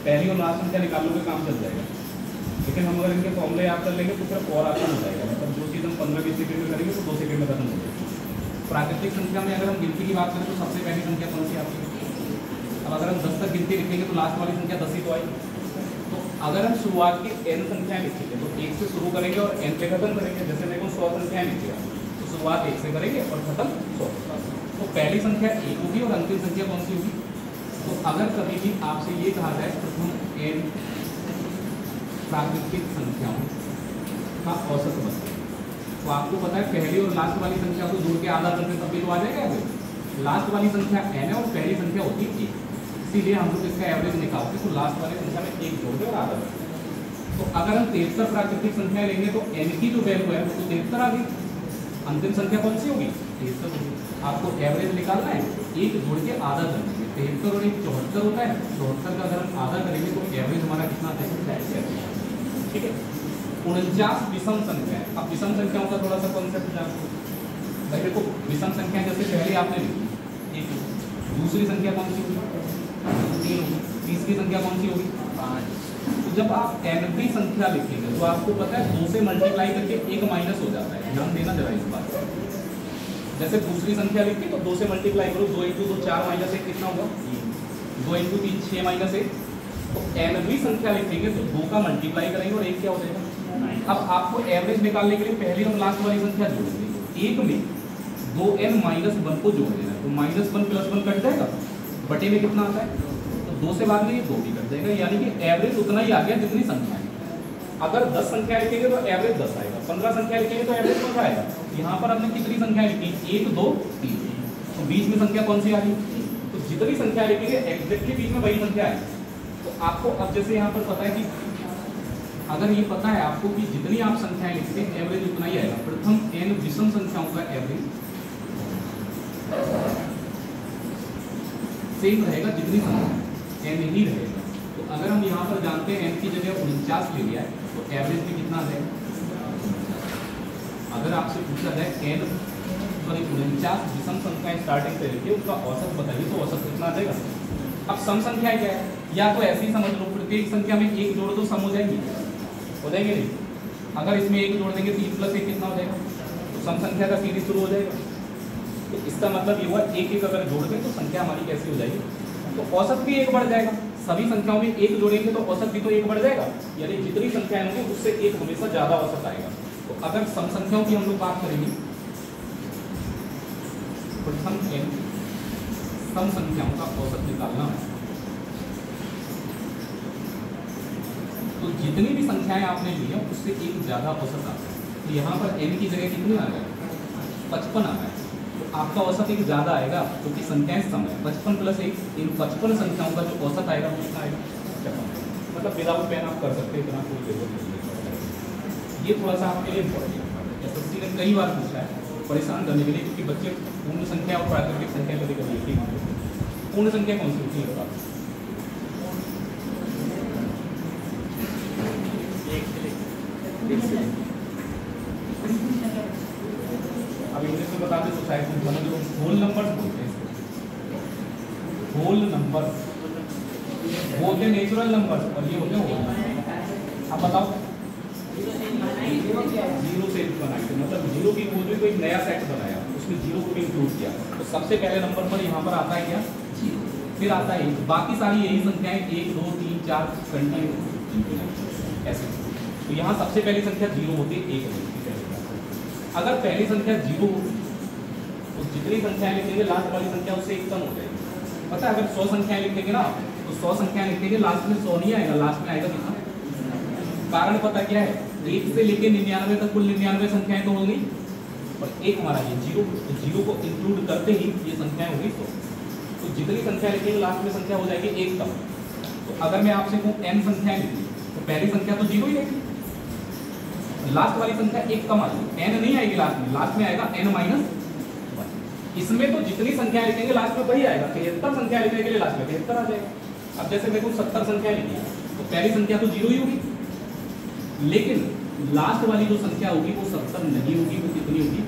पहली और लास्ट संख्या निकाल लोगे काम चल जाएगा। लेकिन हम अगर इनके फॉर्मूले याद कर लेंगे तो फिर और आसान हो जाएगा। मतलब जो चीज़ हम 15-20 सेकंड में करेंगे तो 2 सेकंड में खत्म हो जाएगी। प्राकृतिक संख्या में अगर हम गिनती की बात करें तो सबसे पहली संख्या कौन सी आती है? अब अगर हम 10 तक गिनती लिखेंगे तो लास्ट वाली संख्या 10 ही तो आएगी। तो अगर हम शुरुआत की n संख्याएं लिखेंगे तो 1 से शुरू करेंगे और n पे खत्म करेंगे। जैसे मेरे को 100 संख्याएं लिखेगा तो शुरुआत 1 से करेंगे और खत्म 100 के साथ। तो पहली संख्या 1 होगी और अंतिम संख्या कौन सी होगी? तो अगर कभी भी आपसे ये कहा जाए प्रथम n प्राकृतिक संख्याओं का औसत बताइए, तो आपको पता है पहली और लास्ट वाली संख्या को जोड़ के आधा करते तब भी तो आ जाएगा एवरेज। लास्ट वाली संख्या n है और पहली संख्या होती है 1, इसीलिए हम लोग इसका एवरेज निकालते तो लास्ट वाली संख्या में 1 जोड़ दे और आधा करते। तो अगर हम 73 प्राकृतिक संख्या लेंगे तो n की जो वैल्यू है वो तो 73 आ गई। अंतिम संख्या कौन सी होगी? 73 होगी। आपको एवरेज निकालना है, 1 जोड़ के आधा कर देंगे। 73 और 1 74 होता है। 74 का अगर हम आधा करेंगे तो एवरेज हमारा कितना आता है? ठीक है। 49 विषम संख्या है। अब विषम संख्याओं का थोड़ा सा कॉन्सेप्ट जानते हैं भाई। देखो विषम संख्या जैसे पहले आपने लिखी 1, दूसरी संख्या कौन सी होगी? 3 होगी। तीसरी संख्या कौन सी होगी? 5। तो जब आप nवीं संख्या लिखेंगे तो आपको पता है 2 से मल्टीप्लाई करके 1 माइनस हो जाता है। ध्यान देना जरा इस बात पर। जैसे दूसरी संख्या लिखी तो 2 से मल्टीप्लाई करो, 2 × 2 4 माइनस 1 कितना होगा? 2 × 3 6 माइनस 1। तो nवीं संख्या लिखेंगे तो 2 का मल्टीप्लाई करेंगे और 1 क्या हो जाएगा? अब आपको एवरेज निकालने के लिए पहली और लास्ट वाली संख्या जोड़ेंगे। 1 में 2n - 1 को जोड़ देना, तो -1 + 1 कट जाएगा, बटे में कितना आता है? तो 2 से बाद में ये 2 भी कट जाएगा, यानी कि एवरेज उतना ही आ गया जितनी संख्या है। अगर 10 संख्या लिखेंगे तो एवरेज 10 आएगा, 15 संख्या लिखेंगे तो एवरेज 15 आएगा। यहाँ पर हमने कितनी संख्या लिखी? 1 2 3, तो बीच में संख्या कौन सी आ रही? तो जितनी संख्या लिखेंगे एग्जैक्टली बीच में वही संख्या है। तो आपको अब जैसे यहाँ पर पता है कि अगर ये पता है आपको कि जितनी आप संख्याएं लिखते हैं एवरेज उतना ही आएगा। प्रथम n विषम संख्याओं का एवरेज सेम रहेगा, जितनी संख्या n ही रहेगा। तो अगर हम यहाँ पर जानते हैं n की जगह 49 ले लिया है तो एवरेज में कितना आ जाएगा? अगर आपसे पूछा जाए n 49 विषम संख्याएं स्टार्टिंग से लेके उसका औसत बताइए तो औसत कितना आ जाएगा? अब सम संख्या क्या है? या तो ऐसे ही समझ लो प्रत्येक संख्या में 1 जोड़ दो, सम हो जाएगी, हो जाएंगे नहीं। अगर इसमें 1 जोड़ देंगे 3 + 1 कितना हो जाएगा? तो सम संख्या का सीरीज शुरू हो जाएगा। तो इसका मतलब ये हुआ 1 अगर जोड़ दें तो संख्या हमारी कैसी हो जाएगी? तो औसत भी 1 बढ़ जाएगा। सभी संख्याओं में 1 जोड़ेंगे तो औसत भी तो 1 बढ़ जाएगा, यानी जितनी संख्याएं होंगी उससे 1 हमेशा ज़्यादा औसत आएगा। तो अगर सम संख्याओं की हम लोग बात करेंगे, प्रथम n सम संख्याओं का औसत निकालना है तो जितनी भी संख्याएं आपने ली है उससे 1 ज़्यादा औसत आता है। तो यहाँ पर n की जगह कितनी आ गया? 55 आ गया। तो आपका औसत 1 ज़्यादा आएगा क्योंकि संख्याएं सम है। 55 + 1, इन 55 संख्याओं का जो औसत आएगा वो कितना आएगा? 56। मतलब विदाउट पेन आप कर सकते हैं, इतना कोई जरूरत नहीं। ये थोड़ा सा आपके लिए इम्पोर्टेंट है। एसएससी ने कई बार पूछा है परेशान करने के लिए, क्योंकि बच्चे पूर्ण संख्या और प्राकृतिक संख्या कभी कभी एक ही मानते हैं। पूर्ण संख्या कौन सी होती है? अब इंग्लिश में बता दें तो शायद समझ लो, होल नंबर्स बोलते हैं। होल नंबर्स बोलते नेचुरल नंबर्स और ये होते हैं होल नंबर। अब बताओ, जीरो से बनाई, मतलब जीरो की खोज में कोई नया सेट बनाया, उसमें जीरो को भी इंक्लूड किया। तो सबसे पहले नंबर पर यहाँ पर आता है क्या? जीरो। फिर आता है 1, बाकी सारी यही संख्याएं 1 2 3 4 कंटिन्यू ऐसे। तो यहाँ सबसे पहली संख्या 0 होती है, 1 होती है। अगर पहली संख्या 0 हो तो जितनी संख्याएं लिखेंगे लास्ट वाली संख्या उससे 1 कम हो जाएगी। पता है अगर 100 संख्याएं लिखेंगे ना तो 100 संख्याएं लिखेंगे, लास्ट में 100 नहीं आएगा, लास्ट में आएगा कितना? कारण पता क्या है? 1 से लेके 99 तक कुल 99 संख्याएं तो होंगी और 1 हमारा ये 0, तो 0 को इंक्लूड करते ही ये संख्याएं होगी 100। तो जितनी संख्या लिखेंगे लास्ट में संख्या हो जाएगी 1 कम। तो अगर मैं आपसे कहूँ n संख्याएं लिखी तो पहली संख्या तो 0 ही रहेगी, लास्ट वाली संख्या 1 कम आएगी, n नहीं आएगी लास्ट में आएगा n - 1। इसमें तो जितनी संख्या लिखेंगे लास्ट में वही आएगा। 73 संख्या लिखने के लिए लास्ट में 73 आ जाएगा। अब जैसे मेरे को 70 संख्या लिखी है तो पहली संख्या तो 0 ही होगी, लेकिन लास्ट वाली जो संख्या होगी वो 70 नहीं होगी, वो कितनी होगी?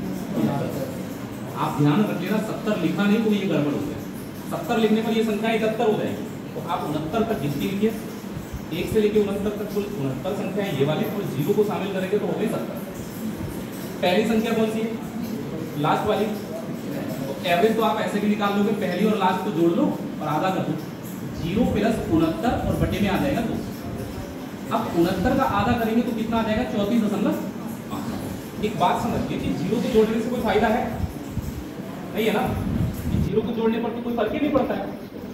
आप ध्यान रख लेना, 70 लिखा नहीं तो ये गड़बड़ हो गया। 70 लिखने पर ये संख्या 71 हो जाएगी। तो आप 69 तक गिनती लिखिए, 1 से लेके 69 तक कुल 69 संख्या है ये वाली, और 0 को शामिल करेंगे तो हो गई 70। पहली संख्या कौन सी है? लास्ट वाली। तो एवरेज तो आप ऐसे भी निकाल लोगे, पहली और लास्ट को जोड़ लो और आधा कर दो, 0 प्लस 69 और बटे में आ जाएगा 2। अब 69 का आधा करेंगे तो कितना आ जाएगा? 34.5। एक बात समझिए कि 0 को जोड़ने से कोई फायदा है नहीं है ना, कि 0 को जोड़ने पर तो कोई फर्क ही नहीं पड़ता है।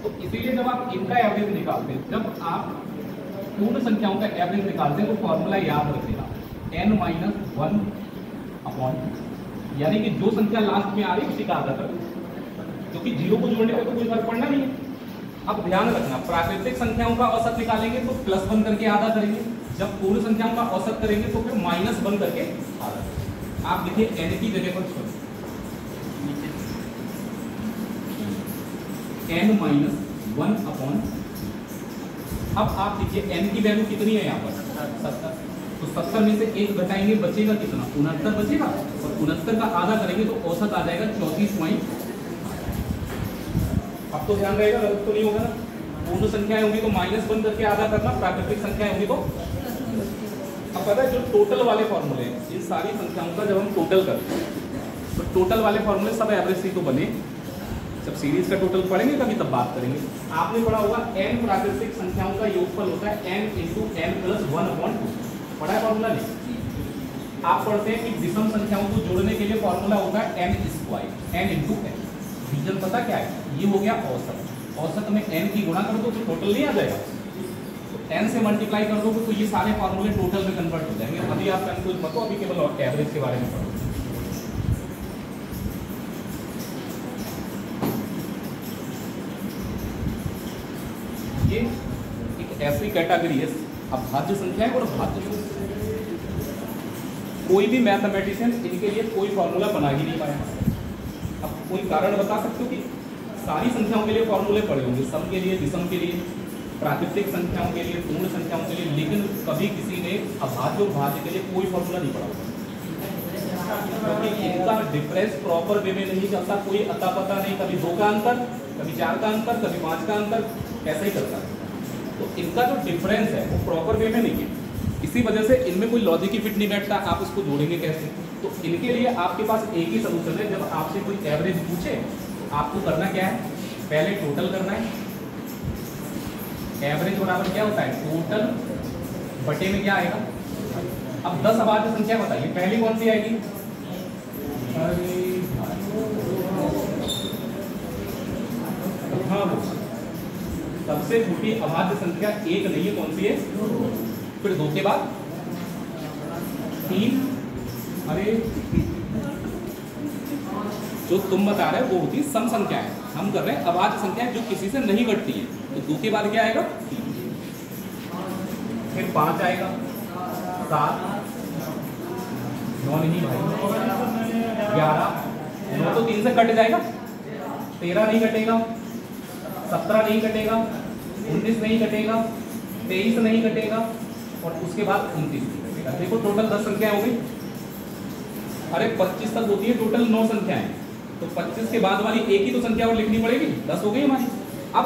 तो इसीलिए जब आप इनका एवरेज निकालते हैं, जब आप पूर्ण संख्याओं का एवरेज निकालते हैं तो फॉर्मूला याद रखिएगा, n-1 अपॉन, यानी कि जो संख्या लास्ट में आ रही है उसी का आधा कर, क्योंकि 0 को जोड़ने पर तो कोई फर्क पड़ना नहीं है। अब ध्यान रखना, प्राकृतिक संख्याओं का औसत निकालेंगे तो +1 करके आधा करेंगे, जब पूर्ण संख्याओं का औसत करेंगे तो फिर -1 करके आधा करेंगे। आप देखिए n की जगह पर n-1 अपॉन, अब आप देखिए n की वैल्यू कितनी है यहाँ पर? 70। तो 70 में से 1 घटाएंगे, बचेगा कितना? 69 बचेगा, और 69 का आधा करेंगे तो औसत आ जाएगा 34। अब तो ध्यान रहेगा, गलत तो नहीं होगा ना। पूर्ण संख्याएं होंगी तो -1 करके आधा करना, प्राकृतिक संख्याएं होंगी तो। अब पता है जो टोटल वाले फॉर्मूले हैं, इन सारी संख्याओं का जब हम टोटल करते हैं तो टोटल वाले फॉर्मूले सब एवरेज से तो बने। जब सीरीज का टोटल पढ़ेंगे कभी तब बात करेंगे। आपने पढ़ा होगा n प्राकृतिक संख्याओं का योगफल होता है n × n + 1/2। पढ़ा है फॉर्मूला? नहीं। आप पढ़ते हैं कि विषम संख्याओं को जोड़ने के लिए फॉर्मूला होता है n² n × n। रीजन पता क्या है? ये हो गया औसत। औसत में n की गुणा कर दो तो टोटल नहीं आ जाएगा, तो n से मल्टीप्लाई कर दो तो ये सारे फॉर्मूले टोटल में कन्वर्ट हो जाएंगे। अभी आप कंफ्यूज मत हो, अभी केवल एवरेज के बारे में पढ़ो। ये एक ऐसी कैटेगरी है अभाज्य संख्याएं और भाज्य संख्या। कोई भी मैथमेटिशियन इनके लिए कोई फॉर्मूला बना ही नहीं पाया। अब कोई कारण बता सकते हो कि सारी संख्याओं के लिए फॉर्मूले पड़े होंगे, सम के लिए, विषम के लिए, प्राकृतिक संख्याओं के लिए, पूर्ण संख्याओं के लिए, लेकिन कभी किसी ने अभाज्य और भाज्य के लिए कोई फॉर्मूला नहीं पढ़ा होगा, क्योंकि इनका डिफरेंस प्रॉपर वे में नहीं चलता। कोई अता पता नहीं, कभी 2 का अंतर, कभी 4 का अंतर, कभी 5 का अंतर, ऐसा ही करता है। तो इनका जो डिफरेंस है वो प्रॉपर वे में नहीं है, इसी वजह से इनमें कोई लॉजिक ही फिट नहीं बैठता। आप इसको जोड़ेंगे कैसे? तो इनके लिए आपके पास एक ही सलूशन है। जब आपसे कोई एवरेज पूछे तो आपको करना क्या है? पहले टोटल करना है। एवरेज बराबर क्या होता है? टोटल बटे में क्या आएगा? अब 10 अभाज्य संख्या बताइए, पहली कौन सी आएगी? हाँ, सबसे छोटी अभाज्य संख्या 1 नहीं है, कौन सी है? फिर 2 के बाद 3। अरे जो तुम बता रहे हो वो होती सम संख्या है, हम कर रहे हैं अभाज्य संख्या जो किसी से नहीं घटती है। तो 2 के बाद क्या आएगा? 3। फिर 5 आएगा, 7, 9 नहीं भाई, 11, 9 तो 3 से कट जाएगा, 13 नहीं कटेगा, 17 नहीं कटेगा, 19 नहीं कटेगा, 23 नहीं कटेगा, और उसके बाद 29 नहीं कटेगा। देखो टोटल 10 संख्याएं हो गई। अरे 25 तक होती है टोटल 9 संख्याएं, तो 25 के बाद वाली एक ही तो संख्या और लिखनी पड़ेगी, 10 हो गई हमारी। अब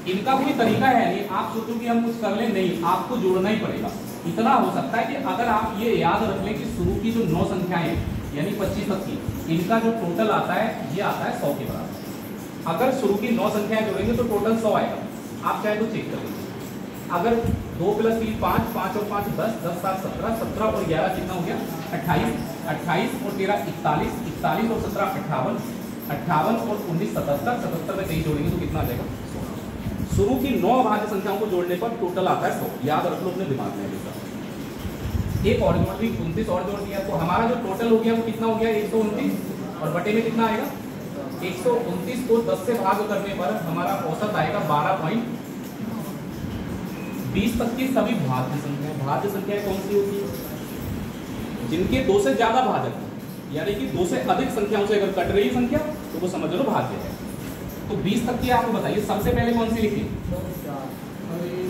इनका कोई तरीका है नहीं, आप सोचो कि हम कुछ कर लें, नहीं, आपको जोड़ना ही पड़ेगा। इतना हो सकता है कि अगर आप ये याद रख लें कि शुरू की जो 9 संख्याएं यानी 25 तक की, इनका जो टोटल आता है ये आता है 100 के बराबर। अगर शुरू की 9 संख्याएं जोड़ेंगे तो टोटल 100 आएगा। आप चाहे तो चेक कर लीजिए। अगर 2 + 3 5, 5 और 5 10, 10 7 17, 17 और 11 कितना हो गया? 28, 28 और 13 41, 41 और 17 58, 58 और 19 77, 77 में 23 जोड़ेंगे तो कितना आ जाएगा? 16। शुरू की 9 अभाज्य संख्याओं को जोड़ने पर टोटल आता है 100। याद रख लो अपने दिमाग में। एक और जोड़ दी, 29 और जोड़ दिया, तो हमारा जो टोटल हो गया वो कितना हो गया? 129, और बटे में कितना आएगा? 129 को 10 से भाग करने पर हमारा औसत आएगा 12। 20 तक की सभी भाज्य संख्या। भाज्य संख्याएं कौन सी होती है? जिनके 2 से ज्यादा भाजक, यानी कि 2 से अधिक संख्याओं से अगर कट रही है संख्या तो वो समझ लो भाज्य है। तो 20 तक की आपको बताइए, सबसे पहले कौन सी लिखी?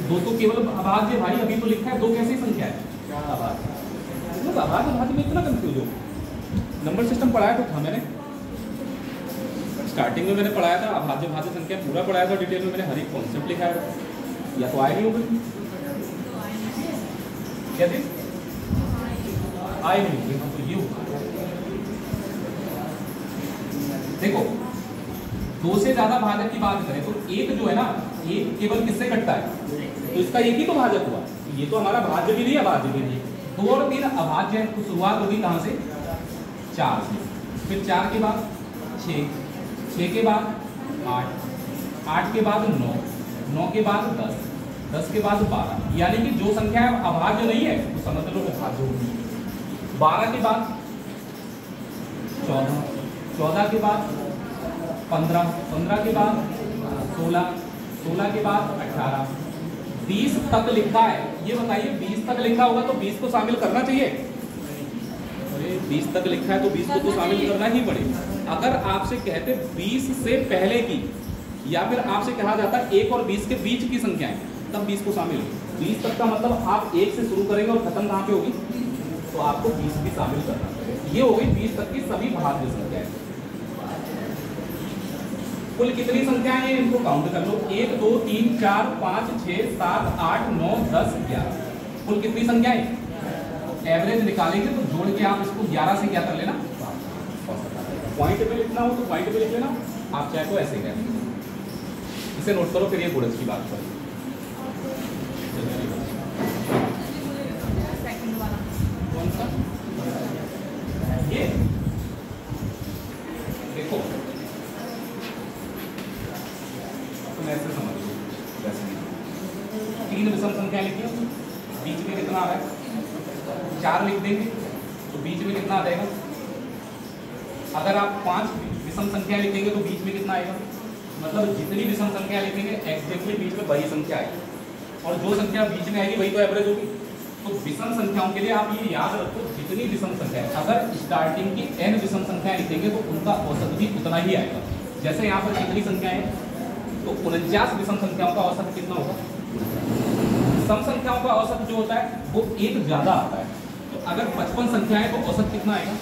2 तो केवल अभाज्य भाई, अभी तो लिखा है 2 कैसी संख्या है? अभाज्य। अभाज्य भाज्य में इतना कंफ्यूज हो, नंबर सिस्टम पढ़ाया तो था मैंने। स्टार्टिंग में मैंने पढ़ाया था अभाज्य भाज्य संख्या पूरा पढ़ाया था डिटेल में, मैंने हर एक कॉन्सेप्ट लिखाया था, या तो आए नहीं होगा क्या थे आए नहीं होंगे, हाँ तो ये होगा। देखो दो से ज्यादा भाजक की बात करें तो एक जो है ना, एक केवल किससे कटता है, तो इसका एक ही तो भाजक हुआ, ये तो हमारा भाज्य भी नहीं अभाज्य भी नहीं। 2 और 3 अभाज्य है, तो शुरुआत होगी कहाँ से, 4 से, फिर 4 के बाद 6, 6 के बाद 8, 8 के बाद 9, 9 के बाद 10, 10 के बाद 12, यानी कि जो संख्या अभाज्य नहीं है तो समझ लो भाज्य होगी। 12 के बाद 14, 14 के बाद 15, 15 के बाद 16, 16 के बाद 18, 20 तक लिखा है, ये बताइए 20 तक लिखा होगा तो 20 को शामिल करना चाहिए, अरे 20 तक लिखा है तो 20 को तो शामिल करना ही पड़ेगा। अगर आपसे कहते 20 से पहले की, या फिर आपसे कहा जाता 1 और 20 के बीच की संख्याएं, तब 20 को शामिल होगी। 20 तक का मतलब आप 1 से शुरू करेंगे और खत्म कहाँ पे होगी, तो आपको 20 भी शामिल करना पड़ेगा। ये हो गई 20 तक की सभी भाज्य संख्याएं। कुल कितनी संख्याएं हैं इनको काउंट कर लो, 1 2 3 4 5 6 7 8 9 10 11, कुल कितनी संख्याएं, एवरेज निकालेंगे तो जोड़ के आप इसको 11 से क्या कर लेना, पॉइंट पे लिखना हो तो पॉइंट पे लिख लेना, आप चाहे तो ऐसे कह देंगे, इसे नोट करो, फिर ये गुणज की बात करो। कौन सा ये देखो तुम ऐसे समझ लो, वैसे 3 विषम संख्या लिखी, बीच में कितना आ रहा है, 4 लिख देंगे तो बीच में कितना आ जाएगा। अगर आप 5 विषम संख्या लिखेंगे तो बीच में कितना आएगा, मतलब जितनी विषम संख्या लिखेंगे एग्जैक्टली बीच में वही संख्या आएगी, और जो संख्या बीच में आएगी वही तो एवरेज होगी। तो विषम संख्याओं के लिए आप ये याद रखो, जितनी विषम संख्या है, अगर स्टार्टिंग की n विषम संख्या लिखेंगे तो उनका औसत भी उतना ही आएगा। जैसे यहाँ पर कितनी संख्या है, तो 49 विषम संख्याओं का औसत कितना होगा, सम संख्याओं का औसत जो होता है वो 1 ज्यादा आता है, तो अगर 55 संख्या है तो औसत कितना आएगा,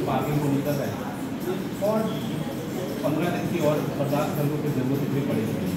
पार्किंग को निकल रहा है और 15 दिन की और बर्दाश्त करने की जरूरत इतनी पड़ेगी।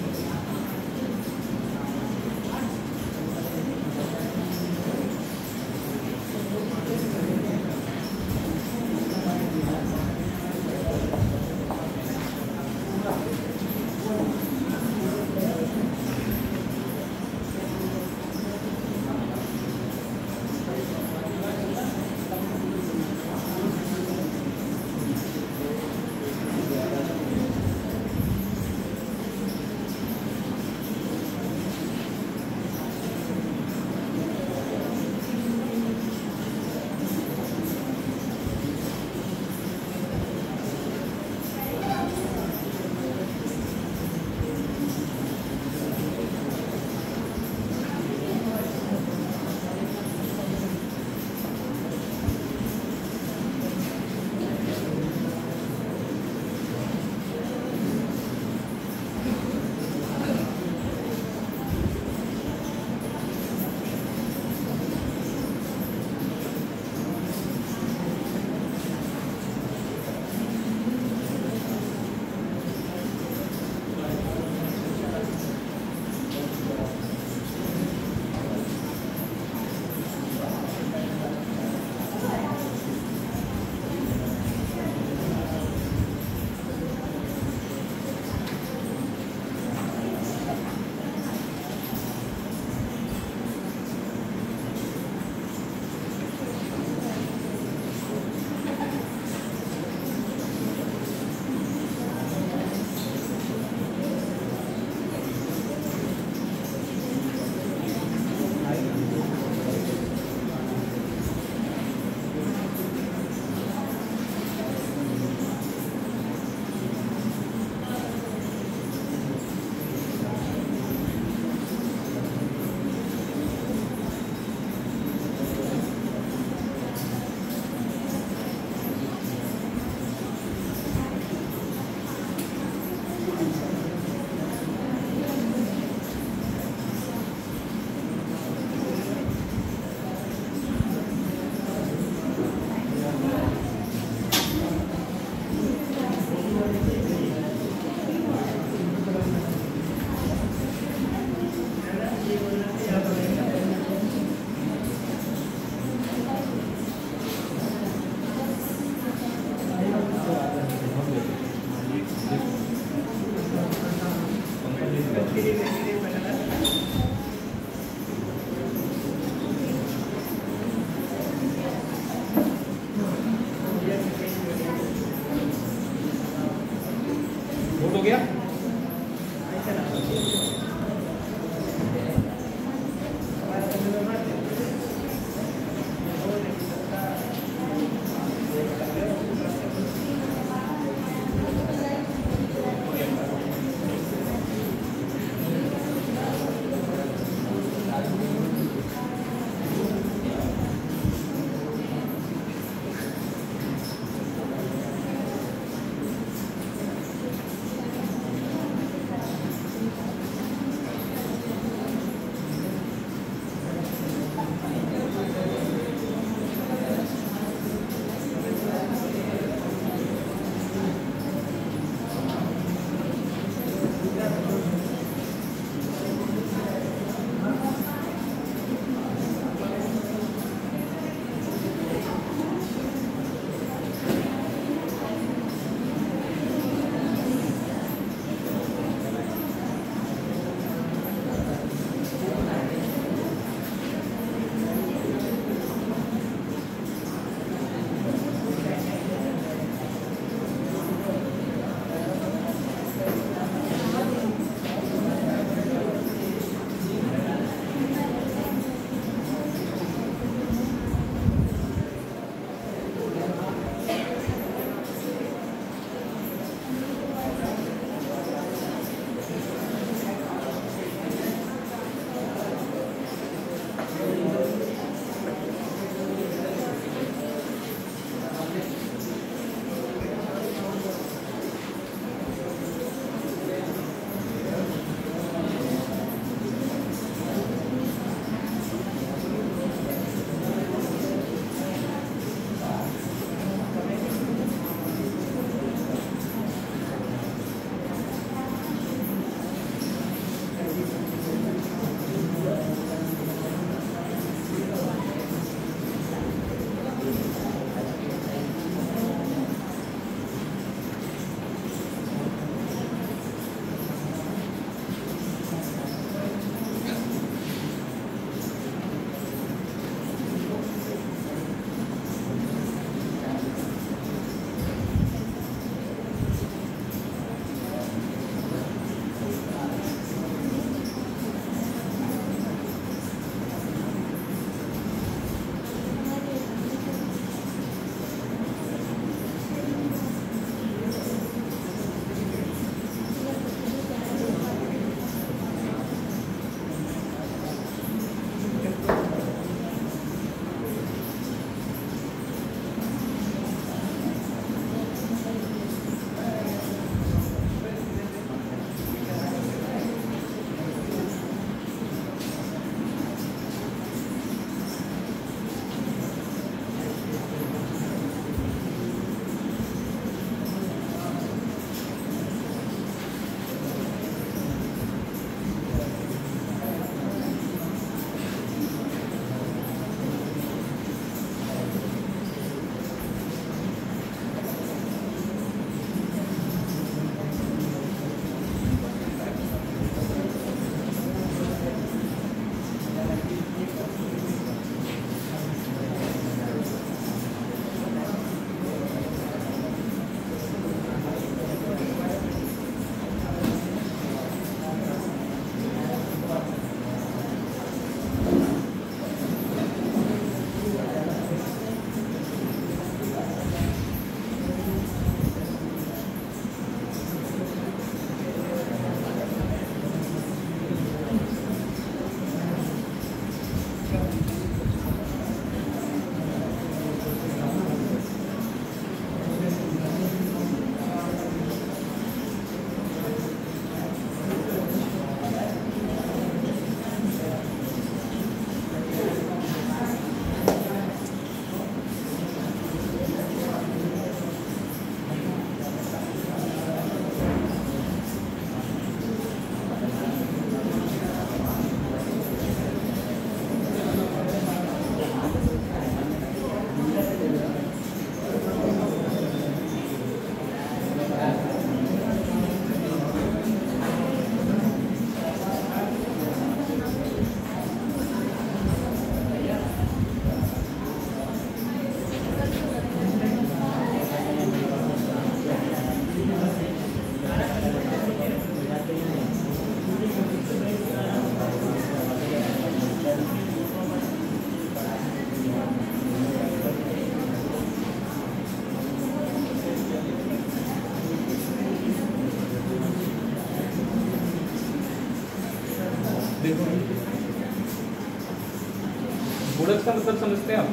का मतलब समझते हैं आप?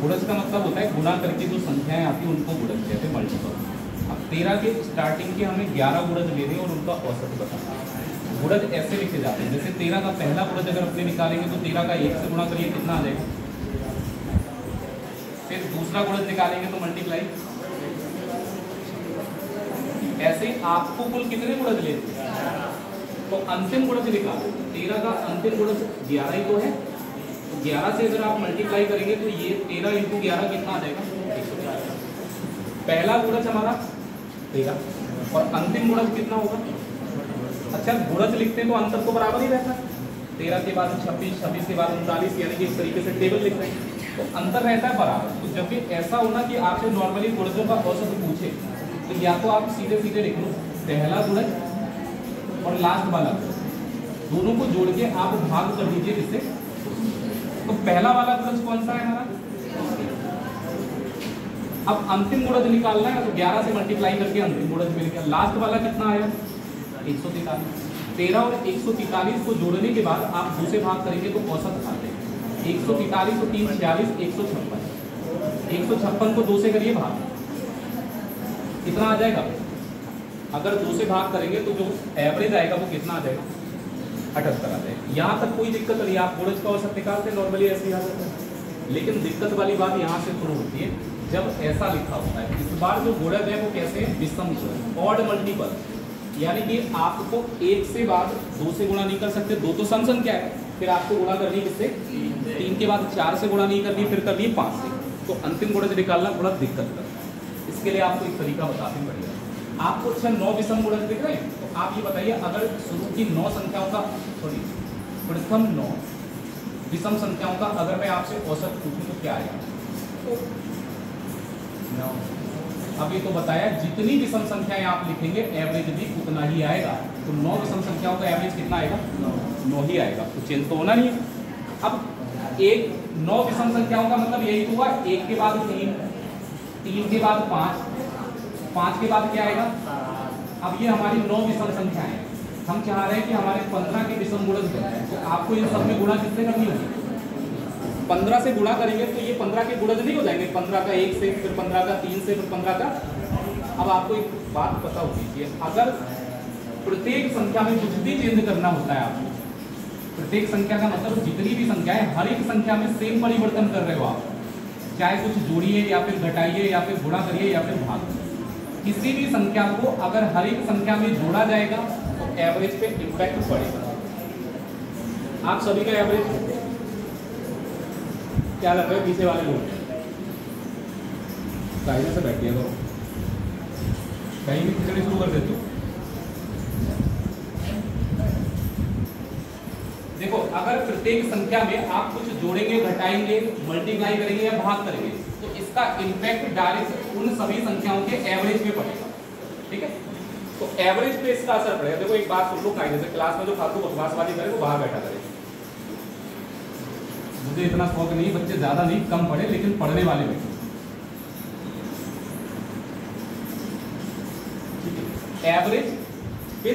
गुणज का मतलब होता है गुणा करके जो संख्याएं आती हैं उनको गुणज कहते हैं, मल्टीपल। अब 13 के स्टार्टिंग के हमें 11 गुणज लेने और उनका औसत बताना। गुणज ऐसे लिखे जाते हैं, जैसे 13 का पहला गुणज अगर अपने निकालेंगे तो 13 का 1 से गुणा करिए कितना आ जाएगा, फिर दूसरा गुणज निकालेंगे तो मल्टीप्लाई। ऐसे आपको कुल कितने गुणज लेते हैं तो अंतिम गुणज निकालो। 13 का अंतिम गुणज 11 ही तो है, तो 11 से अगर आप मल्टीप्लाई करेंगे तो ये 13 × 11 कितना आ जाएगा, 111। पहला गुणज हमारा 13 और अंतिम गुणज कितना होगा। अच्छा गुणज लिखते हैं तो अंतर तो बराबर ही रहता है, 13 के बाद 26, 26 के बाद 39, यानी कि इस तरीके से टेबल लिख रहे हैं तो अंतर रहता है बराबर। तो जब भी ऐसा होना कि आपसे नॉर्मली गुणजों का औसत पूछे तो या तो आप सीधे सीधे लिख लो पहला गुणज और लास्ट वाला दोनों को जोड़ के आप भाग कर दीजिए इससे। तो पहला वाला गुणज कौन सा है हमारा, अब अंतिम गुणज निकालना है तो 11 से मल्टीप्लाई करके अंतिम गुणज मिल गया। लास्ट वाला कितना आया 143। 13 और 143 को जोड़ने के बाद आप दूसरे भाग करेंगे तो औसत आते हैं 143 और 3 46, 156। 156 को 2 से करिए भाग, कितना आ जाएगा। अगर 2 से भाग करेंगे तो जो एवरेज आएगा वो कितना आ जाएगा, 78 आ जाएगा। यहाँ तक कोई दिक्कत नहीं, आप गुणज का औसत निकालते नॉर्मली ऐसे ही आ जाता है। लेकिन दिक्कत वाली बात यहाँ से शुरू होती है जब ऐसा लिखा होता है। इस बार जो गुणज है वो कैसे है, विषम गुणज, ऑड मल्टीपल, यानी कि आपको 1 से बाद 2 से गुणा नहीं कर सकते, 2 तो सम संख्या है, फिर आपको गुणा करनी किससे, 3 के बाद 4 से गुणा नहीं करनी, फिर करनी 5 से। तो अंतिम गुणज निकालना थोड़ा दिक्कत करता है। इसके लिए आपको एक तरीका बताते पड़ेगा। आपको अच्छा 9 विषम गुणज दिख रहे हैं, तो आप ये बताइए अगर शुरू की 9 संख्याओं का प्रथम 9 विषम संख्याओं का अगर मैं आपसे औसत पूछूं तो क्या आएगा। अब ये तो बताया जितनी विषम संख्याएं आप लिखेंगे एवरेज भी उतना ही आएगा। तो 9 विषम संख्याओं का एवरेज कितना आएगा, 9 ही आएगा, तो चेंज तो होना नहीं है। अब 9 विषम संख्याओं का मतलब यही हुआ 1 के बाद 3, 3 के बाद 5, 5 के बाद क्या आएगा। अब ये हमारी 9 विषम संख्याएं हैं, हम चाह रहे हैं कि हमारे 15 के विषम गुणज बन जाए, तो आपको इन सब में गुणा किससे करनी होगी, 15 से गुणा करेंगे तो ये 15 के गुणज नहीं हो जाएंगे, 15 का 1 से, फिर 15 का 3 से, फिर 15 का। अब आपको एक बात पता होगी कि अगर प्रत्येक संख्या में कुछ भी चेंज करना होता है आपको, प्रत्येक संख्या का मतलब जितनी भी संख्या है हर एक संख्या में सेम परिवर्तन कर रहे हो आप, चाहे कुछ जोड़िए या फिर घटाइए या फिर गुणा करिए या फिर भाग, किसी भी संख्या को अगर हर एक संख्या में जोड़ा जाएगा तो एवरेज पे इम्पैक्ट पड़ेगा। आप सभी का एवरेज क्या लग रहा है, पीछे वाले लोग कायदे से बैठिए तो कहीं भी खिचड़ी शुरू कर देते हो। देखो अगर प्रत्येक संख्या में आप कुछ जोड़ेंगे, घटाएंगे, मल्टीप्लाई करेंगे या भाग करेंगे तो इसका इम्पैक्ट डायरेक्ट उन सभी संख्याओं के एवरेज पे पड़ेगा, ठीक है। तो एवरेज पे इसका असर पड़ेगा। देखो एक बात सुन लो कायदे से, क्लास में जो फालतू बकवासबाजी करे वो बाहर बैठा करे। मुझे इतना शौक नहीं, बच्चे ज्यादा नहीं कम पढ़े लेकिन पढ़ने वाले बैठे। एवरेज पे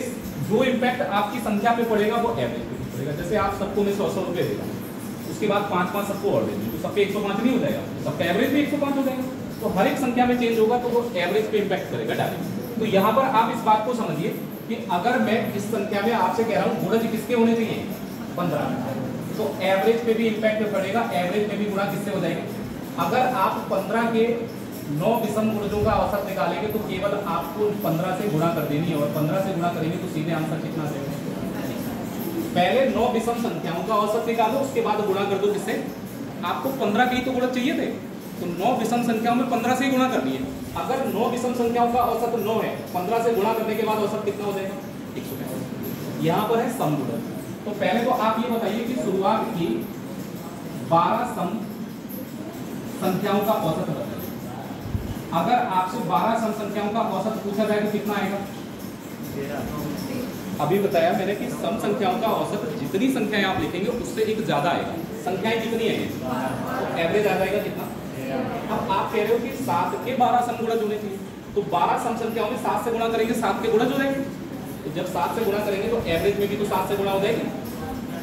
जो इम्पैक्ट आपकी संख्या पे पड़ेगा वो एवरेज पे पड़ेगा। जैसे आप सबको मैं 100 रुपए देगा, उसके बाद 5 सबको और दे देंगे तो सबके 105 नहीं हो जाएगा, सबका एवरेज भी 105 हो जाएगा। तो हर एक संख्या में चेंज होगा तो वो एवरेज पे इम्पैक्ट करेगा डायरेक्ट। तो यहाँ पर आप इस बात को समझिए कि अगर मैं इस संख्या में आपसे कह रहा हूँ गुणज किसके होने चाहिए, 15, तो एवरेज पे भी इम्पैक्ट पड़ेगा, एवरेज पे भी गुणा किससे हो जाएगी। अगर आप 15 के 9 विषम गुणजों का औसत निकालेंगे तो केवल आपको 15 से गुणा कर देनी है, और 15 से गुणा करेंगे तो सीधे आंसर कितना आ जाएगा। पहले 9 विषम संख्याओं का औसत निकालो, उसके बाद गुणा कर दो किससे, आपको 15 के ही तो गुणज चाहिए थे, तो 9 विषम संख्याओं में 15 से ही गुणा करनी है। अगर 9 विषम संख्याओं का औसत 9 है, 15 से गुणा करने के बाद औसत कितना हो जाएगा, 165। यहाँ पर है सम गुणज। तो पहले तो आप ये बताइए कि शुरुआत की 12 सम संख्याओं का औसत बताइए। अगर आपसे 12 सम संख्याओं का औसत पूछा जाए तो कितना आएगा, अभी बताया मैंने कि सम संख्याओं का औसत जितनी संख्याएं आप लिखेंगे उससे एक ज्यादा आएगा। संख्याएं कितनी है तो एवरेज आ जाएगा कितना। अब आप कह रहे हो कि 7 के 12 सम गुणज होने चाहिए, तो 12 सम संख्याओं में 7 से गुणा करेंगे 7 के गुणज हो जाएंगे। तो जब 7 से गुणा करेंगे तो एवरेज में भी तो 7 से गुणा हो जाएगी,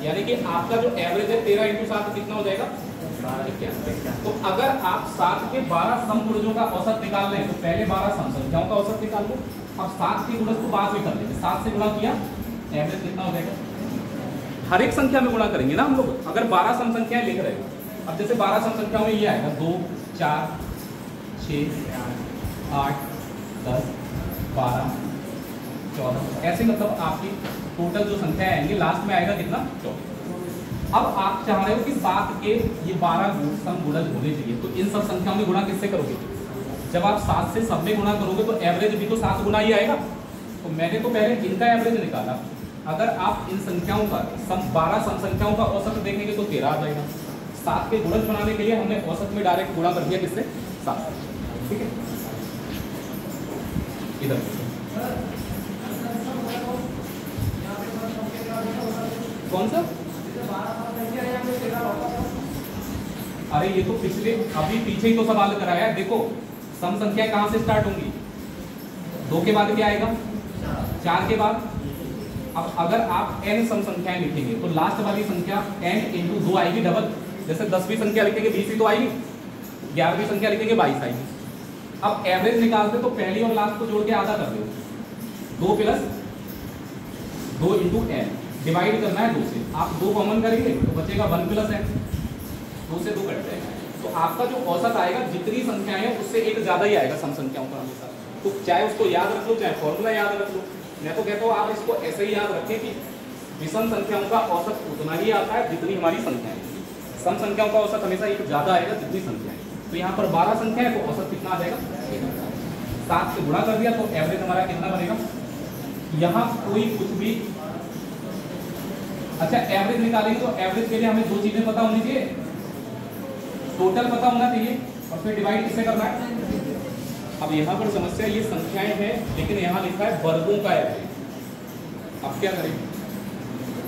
यानी कि आपका जो एवरेज है 13 × 7 कितना हो जाएगा तो अगर आप 7 के 12 समगुणजों का औसत निकाल रहे हैं तो पहले 12 सम संख्याओं का औसत निकाल लो। अब 7 के गुणज को बाद में कर लेंगे। 7 से गुणा किया, एवरेज कितना हो जाएगा? हर एक संख्या में गुणा करेंगे ना हम लोग, अगर 12 सम संख्याएं लिख रहे हो। अब जैसे 12 सम संख्याओं में ये आएगा 2 4 6 8 10 12 14, ऐसे मतलब आपकी टोटल जो संख्या आएंगे लास्ट में आएगा कितना? 24। अब आप चाह रहे हो कि 7 के ये 12 सम गुणज होने चाहिए, तो इन सब संख्याओं में गुणा किससे करोगे? जब आप 7 से सब में गुणा करोगे तो एवरेज भी तो 7 गुना ही आएगा। तो मैंने तो पहले इनका एवरेज निकाला। अगर आप इन संख्याओं का 12 सम संख्याओं का औसत देखेंगे तो 13 आ जाएगा। 7 के गुणज बनाने के लिए हमने औसत में डायरेक्ट गुणा कर दिया किससे? 7। ठीक है, इधर कौन सा? अरे ये तो पिछले अभी पीछे ही तो सवाल कराया है। देखो सम संख्या कहां से स्टार्ट होंगी? 2 के बाद क्या आएगा? 4 के बाद। अब अगर आप n सम संख्याएं लिखेंगे तो लास्ट वाली संख्या n इंटू 2 आएगी डबल। जैसे 10वीं संख्या लिखेंगे 20 ही तो आएगी, 11वीं संख्या लिखेंगे 22 आएगी। अब एवरेज निकालते तो पहली और लास्ट को जोड़ के आधा कर दो। 2 प्लस 2 इंटू n डिवाइड करना है 2 से। आप 2 कॉमन करेंगे तो बचेगा 1 प्लस n, 2 से 2 कट जाएगा। तो आपका जो औसत आएगा जितनी संख्याएं हैं उससे एक ज्यादा ही आएगा सम संख्याओं का हमेशा। तो चाहे उसको याद रख लो, चाहे फॉर्मूला याद रख लो। मैं तो कहता हूँ आप इसको ऐसे ही याद रखें कि विषम संख्याओं का औसत उतना ही आता है जितनी हमारी संख्याएं। सम संख्याओं का औसत हमेशा एक ज्यादा आएगा जितनी संख्याएं। तो यहाँ पर 12 संख्या है तो औसत कितना आ जाएगा? 7 से गुणा कर दिया तो एवरेज हमारा कितना बनेगा? यहाँ कोई कुछ भी अच्छा एवरेज निकालेंगे तो एवरेज के लिए हमें 2 चीजें पता होनी चाहिए। टोटल पता होना चाहिए और फिर डिवाइड किससे करना है। अब यहाँ पर समस्या ये संख्याएं हैं लेकिन यहाँ लिखा है वर्गों का एवरेज। अब क्या करें?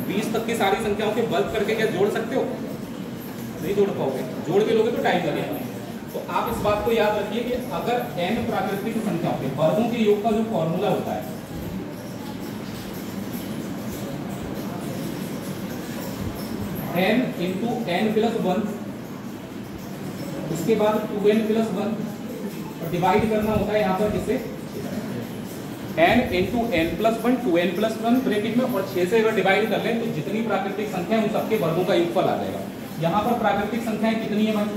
20 तक की सारी संख्याओं के वर्ग करके क्या जोड़ सकते हो? नहीं जोड़ पाओगे। जोड़ के लोगे तो टाइम लगेगा। तो आप इस बात को याद रखिए कि अगर n प्राकृतिक संख्याओं के वर्गों के योग का जो फॉर्मूला होता है n इंटू n प्लस 1, उसके बाद 2n प्लस 1 और डिवाइड करना होता है यहाँ पर किससे? n into n plus 1 2n plus 1 bracket में और 6 से अगर डिवाइड कर लें तो जितनी प्राकृतिक संख्या है उन सबके वर्गों का योगफल आ जाएगा। यहाँ पर प्राकृतिक संख्याएं कितनी है भाई?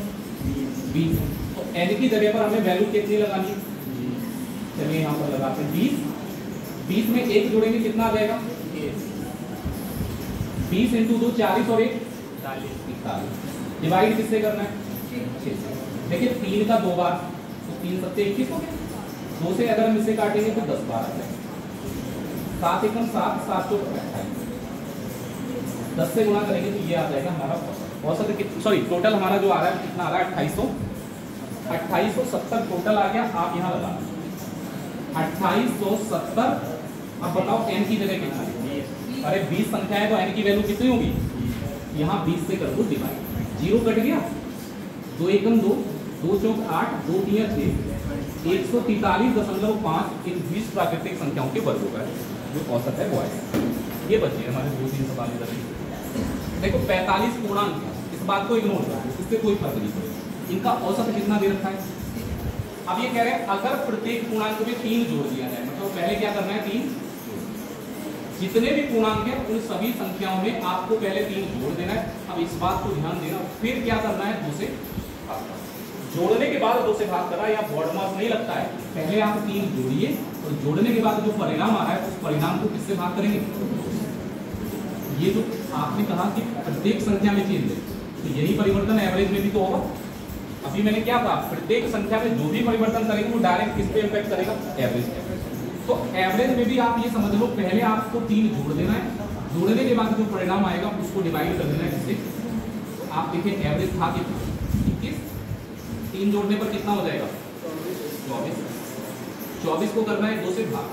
20। तो n की जगह पर हमें वैल्यू कितनी लगानी है? चलिए यहाँ पर लगाते हैं 20। 20 में 1 जोड़ेंगे कितना आ जाएगा? 20 इंटू 2 40 और 1 41। डिवाइड किससे करना है? 6 से। देखिए 3 का 2 बार तो 3 सत्ते 21 हो गया। 2 से अगर हम इसे काटेंगे तो 10 बार आ जाएगा। 7 एकम 7 7 चौक 28। 10 से गुणा करेंगे तो ये आ जाएगा हमारा औसत। सॉरी टोटल हमारा जो आ रहा है कितना आ रहा है? 2870 टोटल आ गया। आप यहाँ लगा 2870। अब बताओ n की जगह कितना है? अरे 20 संख्या है तो n की वैल्यू कितनी होगी? यहाँ 20 से कर दो डिवाइड, 0 कट गया। 2 एकम 2, 2 चौक 8, 2 तिया 6, 143.5 इन 20 प्राकृतिक संख्याओं के वर्गों का जो औसत है वो आएगा। ये बचे हमारे 2-3 सवाल इधर। देखो 45 पूर्णांक है, इस बात को इग्नोर करो, इससे कोई फर्क नहीं पड़ेगा। इनका औसत कितना दे रखा है? अब ये कह रहे हैं अगर प्रत्येक पूर्णांक में 3 जोड़ दिया जाए, मतलब पहले क्या करना है? 3 जितने भी पूर्णांक हैं उन सभी संख्याओं में आपको पहले 3 जोड़ देना है। अब इस बात को ध्यान देना, फिर क्या करना है? 2 से जोड़ने के बाद 2 से भाग करना, या बोर्ड मार्क्स नहीं लगता है। पहले आप 3 जोड़िए और जोड़ने के बाद जो परिणाम आ रहा है उस परिणाम को किससे भाग करेंगे? ये जो आपने कहा कि प्रत्येक संख्या में चेंज है, तो यही परिवर्तन एवरेज में भी तो होगा। अभी मैंने क्या कहा? प्रत्येक संख्या में जो भी परिवर्तन करेंगे वो डायरेक्ट किस पे इम्पैक्ट करेगा? एवरेज पे। तो एवरेज में भी आप ये समझ लो, पहले आपको 3 जोड़ देना है, जोड़ने के बाद जो परिणाम आएगा उसको डिवाइड कर देना है किससे? तो आप देखिए एवरेज था कितना? 21। 3 जोड़ने पर कितना हो जाएगा? 24। 24 को करना है 2 से भाग।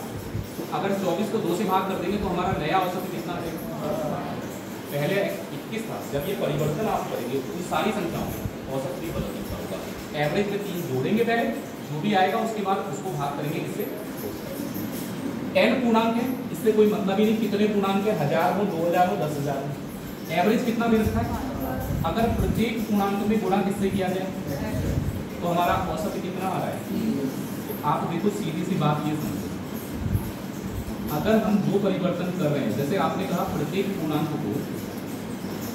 तो अगर 24 को 2 से भाग कर देंगे तो हमारा नया औसत कितना आ जाएगा? पहले 21 था। जब ये परिवर्तन आप करेंगे तो सारी संख्याओं में औसत भी बदल होगा। एवरेज में 3 जोड़ेंगे पहले, जो भी आएगा उसके बाद उसको भाग करेंगे किससे? n पूर्णांक है, इससे कोई मतलब ही नहीं कितने पूर्णांक है, 1000 हो, 2000 हो, 10,000 हो। एवरेज कितना दे रखा है? अगर प्रत्येक पूर्णांक में गुणा किससे किया जाए तो हमारा औसत कितना आ रहा है। आप देखो सीधी सी बात ये समझो, अगर हम दो परिवर्तन कर रहे हैं, जैसे आपने कहा प्रत्येक पूर्णांक को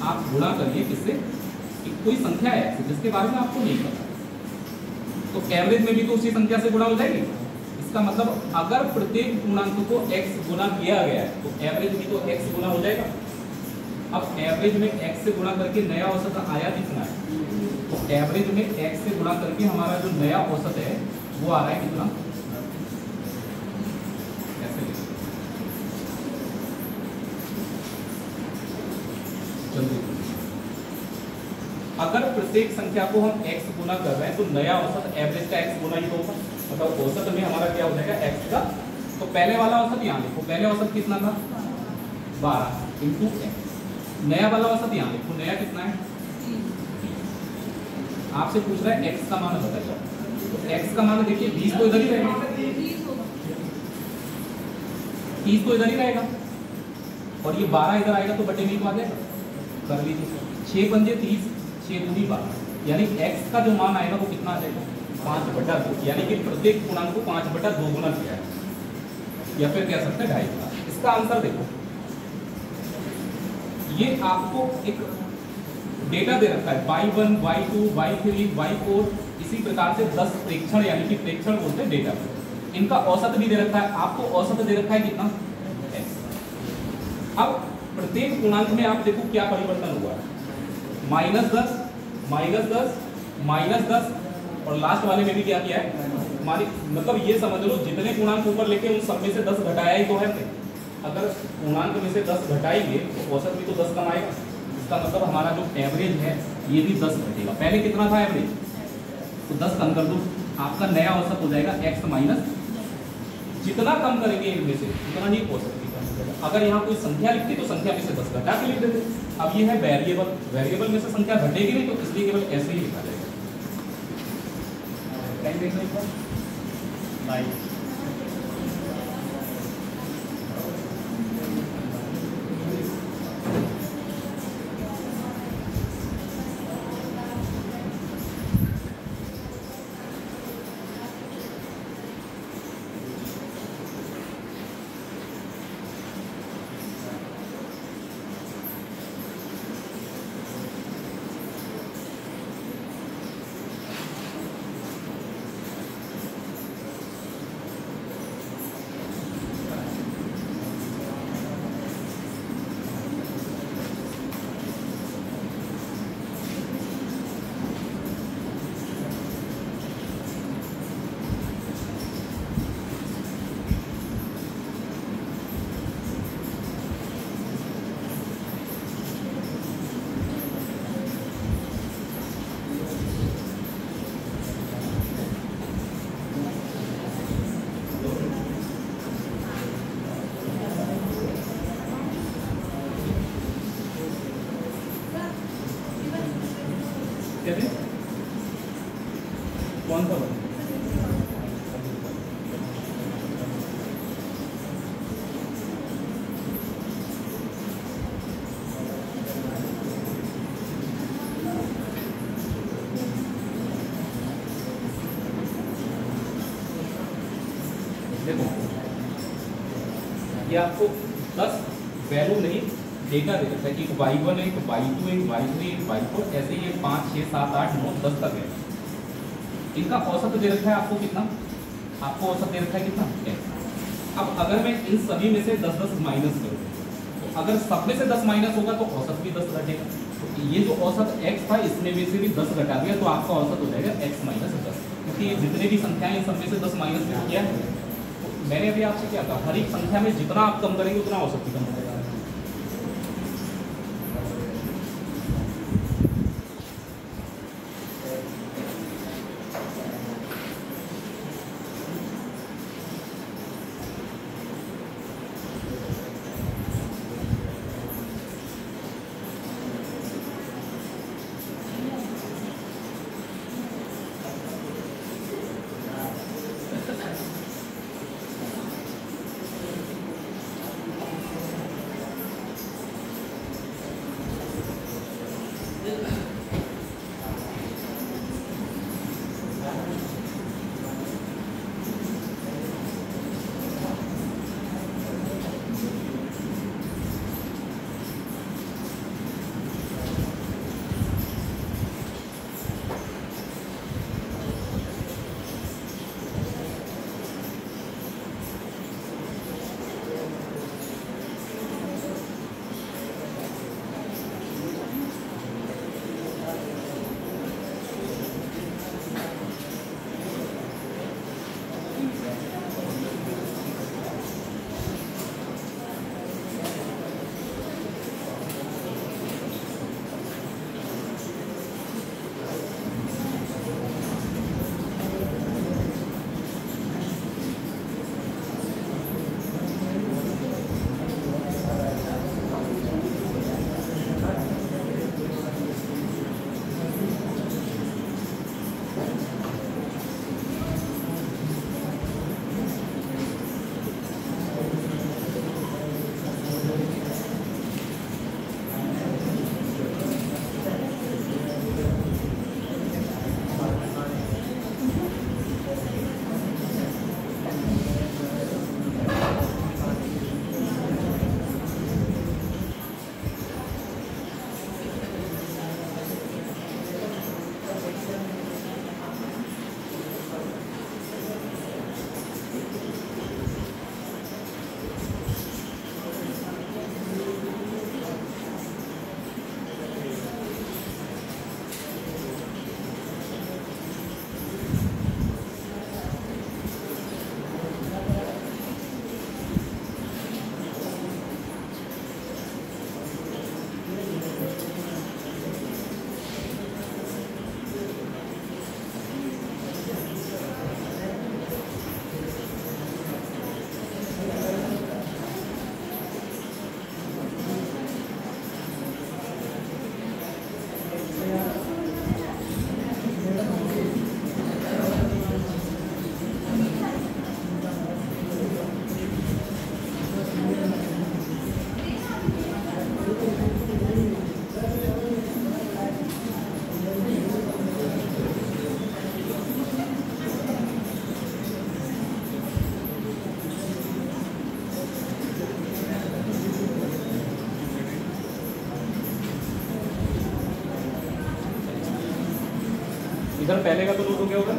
आप गुणा करिए किससे, कोई संख्या है जिसके बारे में आपको नहीं पता, तो एवरेज में भी तो उसी संख्या से गुणा हो जाएगी। इसका मतलब अगर प्रत्येक पूर्णांक को x गुना किया गया है तो एवरेज भी तो x गुना हो जाएगा। अब एवरेज में x से गुणा करके नया औसत आया कितना है, तो एवरेज में x से गुणा करके हमारा जो नया औसत है वो आ रहा है कितना, ऐसे जल्दी। अगर प्रत्येक संख्या को हम x गुना कर रहे हैं तो नया औसत एवरेज का x गुना ही तो होगा, मतलब औसत में हमारा क्या हो जाएगा x का। तो पहले वाला औसत यहाँ लिखो, पहले औसत कितना था 12 इंटू x, नया वाला औसत यहाँ लिखो, नया कितना है, आपसे पूछ रहा है x का मान बताइए, तो x का मान देखिए 20 तो इधर ही रहेगा, 30 तो इधर ही रहेगा और ये 12 इधर आएगा तो बटे 20 को आ जाएगा, कर लीजिए 6 पंजे 30, 6 दूनी 12, यानी x का जो मान आएगा वो कितना आ जाएगा 5/2, यानी कि प्रत्येक पूर्णांक को 5/2 गुना किया है, या फिर कह सकते हैं 2.5 गुना। इसका आंसर देखो, ये आपको एक डेटा दे रखा है y1, y2, y3, y4, इसी प्रकार से 10 प्रेक्षण, यानी कि प्रेक्षण बोलते हैं डेटा, इनका औसत भी दे रखा है, आपको औसत दे रखा है कितना x। अब प्रत्येक पूर्णांक में आप देखो क्या परिवर्तन हुआ है, -10, -10, -10 और लास्ट वाले में भी क्या किया है, मतलब ये समझ लो जितने पूर्णांक ऊपर लेके उन सब में से 10 घटाया ही तो है। अगर पूर्णांक में से 10 घटाएंगे तो औसत भी तो 10 कम आएगा, इसका मतलब हमारा जो एवरेज है ये भी 10 घटेगा। पहले कितना था एवरेज, तो 10 कम कर दो, आपका नया औसत हो जाएगा x माइनस, जितना कम करेंगे इनमें से उतना ही औसत भी कम हो जाएगा। अगर यहाँ कोई संख्या लिखते तो संख्या में से 10 घटा के लिख देते, अब ये है वेरिएबल, वेरिएबल में से संख्या घटेगी नहीं तो इसलिए केवल ऐसे ही लिखा जाएगा। कौन सा बना? देखो ये आपको 10 वैल्यू नहीं डेटा दे रखा है कि y1 है, y2 है, y3 है, y4, ऐसे ये 5, 6, 7, 8, 9, 10 तक है। इनका औसत दे रखा है आपको कितना, आपको औसत दे रखा है कितना x। अब अगर मैं इन सभी में से 10-10 माइनस करूँ, तो अगर सब में से 10 माइनस होगा तो औसत भी 10 घटेगा। तो ये जो औसत x था इसमें में से भी 10 घटा दिया तो आपका औसत हो जाएगा x माइनस 10, क्योंकि ये जितने भी संख्याएं इन सब में से 10 माइनस में किया है। तो मैंने अभी आपसे क्या कहा, हर एक संख्या में जितना आप कम करेंगे उतना औसत भी कम हो जाएगा। मेथड पहले का तो नोट हो गया होगा।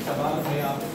सवाल है आपको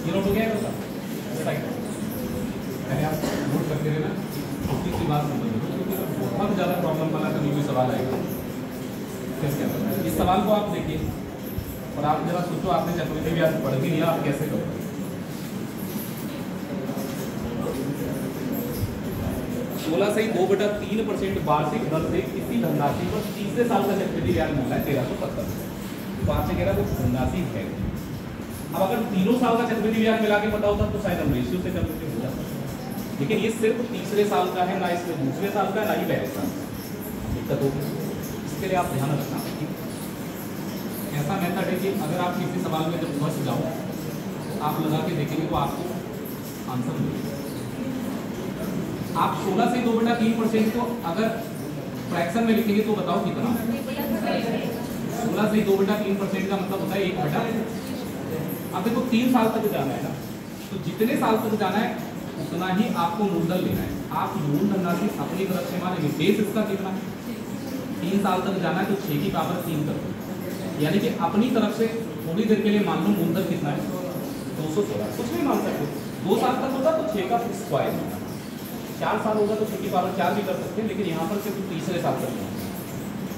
नोट हो गया है मैंने आप नोट करते रहना, छोटी सी बात समझ लो क्योंकि बहुत ज़्यादा प्रॉब्लम वाला कभी कोई सवाल आएगा। कैसे करना है इस सवाल को आप देखिए और आप जरा सोचो, आपने चक्रवृद्धि ब्याज पढ़ भी लिया, आप कैसे करोगे। 16 से 2/3% वार्षिक दर से किसी धनराशि पर तीसरे साल का चक्रवृद्धि ब्याज मिल रहा है 1370। तो आपसे कह रहा है वो धनराशि है। अब अगर तीनों साल का चक्रवृद्धि ब्याज मिला के पता होता तो शायद हम रेशियो से कर लेते हो जाता, लेकिन ये सिर्फ तीसरे साल का है, ना इसमें दूसरे साल का, ना ही पहले साल का। दिक्कत होगी, इसके लिए आप ध्यान रखना। ऐसा मेथड है कि अगर आप किसी सवाल में जब फंस जाओ तो आप लगा के देखेंगे तो आपको आंसर मिलेगा। आप 16 से 2/3% को अगर फ्रैक्शन में लिखेंगे तो बताओ कितना। 16 से 2/3% का मतलब होता है 1/। अब देखो 3 साल तक जाना है ना, तो जितने साल तक जाना है उतना ही आपको मूलधन लेना है। आप मूल धनराशि अपनी तरफ से मानेंगे, बेस इसका कितना है, 3 साल तक जाना है तो 6 की पावर 3 कर दो, यानी कि अपनी तरफ से थोड़ी देर के लिए मान लो मूलधन कितना है 216। कुछ नहीं मान सकते, 2 साल तक होगा तो 6 का स्क्वायर होगा, 4 साल होगा तो 6 की पावर 4 भी कर सकते हैं, लेकिन यहाँ पर सिर्फ तीसरे साल तक होगा।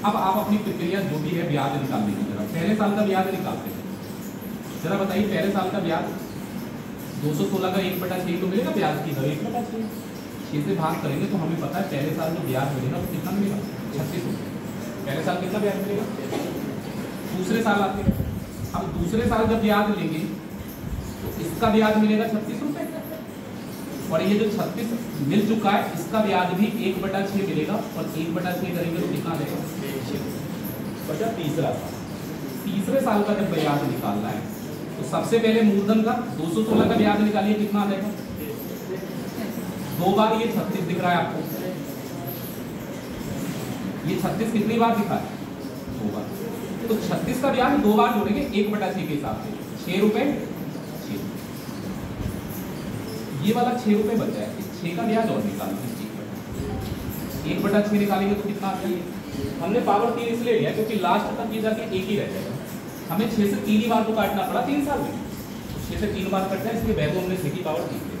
अब आप अपनी प्रक्रिया जो भी है ब्याज निकालने की, जरा पहले साल का ब्याज निकालते हैं। जरा बताइए पहले साल का ब्याज 216 का 1/6 तो मिलेगा ब्याज की दर 1/6। 6 से भाग करेंगे तो हमें पता है पहले साल जो ब्याज मिलेगा वो कितना मिलेगा 36 रुपये। पहले साल कितना ब्याज मिलेगा। दूसरे साल आते हैं, अब दूसरे साल जब ब्याज लेंगे तो इसका ब्याज मिलेगा 36 रुपये, और ये जो 36 मिल चुका है इसका ब्याज भी 1/6 मिलेगा, और 1/6 करेंगे तो कितना आएगा 6। बचा तीसरा साल। तीसरे साल का जब ब्याज निकालना है तो सबसे पहले मूलधन का 216 का ब्याज निकालिए, कितना आ जाएगा। 2 बार ये 36 दिख रहा है आपको, ये 36 कितनी बार दिखा है 2 बार, तो 36 का ब्याज 2 बार जोड़ेंगे 1/6 के हिसाब से 6 रुपए 6। ये वाला 6 रुपए बच जाए, 6 का ब्याज और निकालेंगे, 1/6 निकालेंगे तो कितना आता है। हमने पावर 3 इसलिए लिया क्योंकि लास्ट तक ये जाके एक ही रह जाएगा, हमें 6 से 3 ही बार तो काटना पड़ा 3 साल में, 6 से 3 बार कटना है, इसलिए वैल्यू हमने 6 की पावर 3 ली।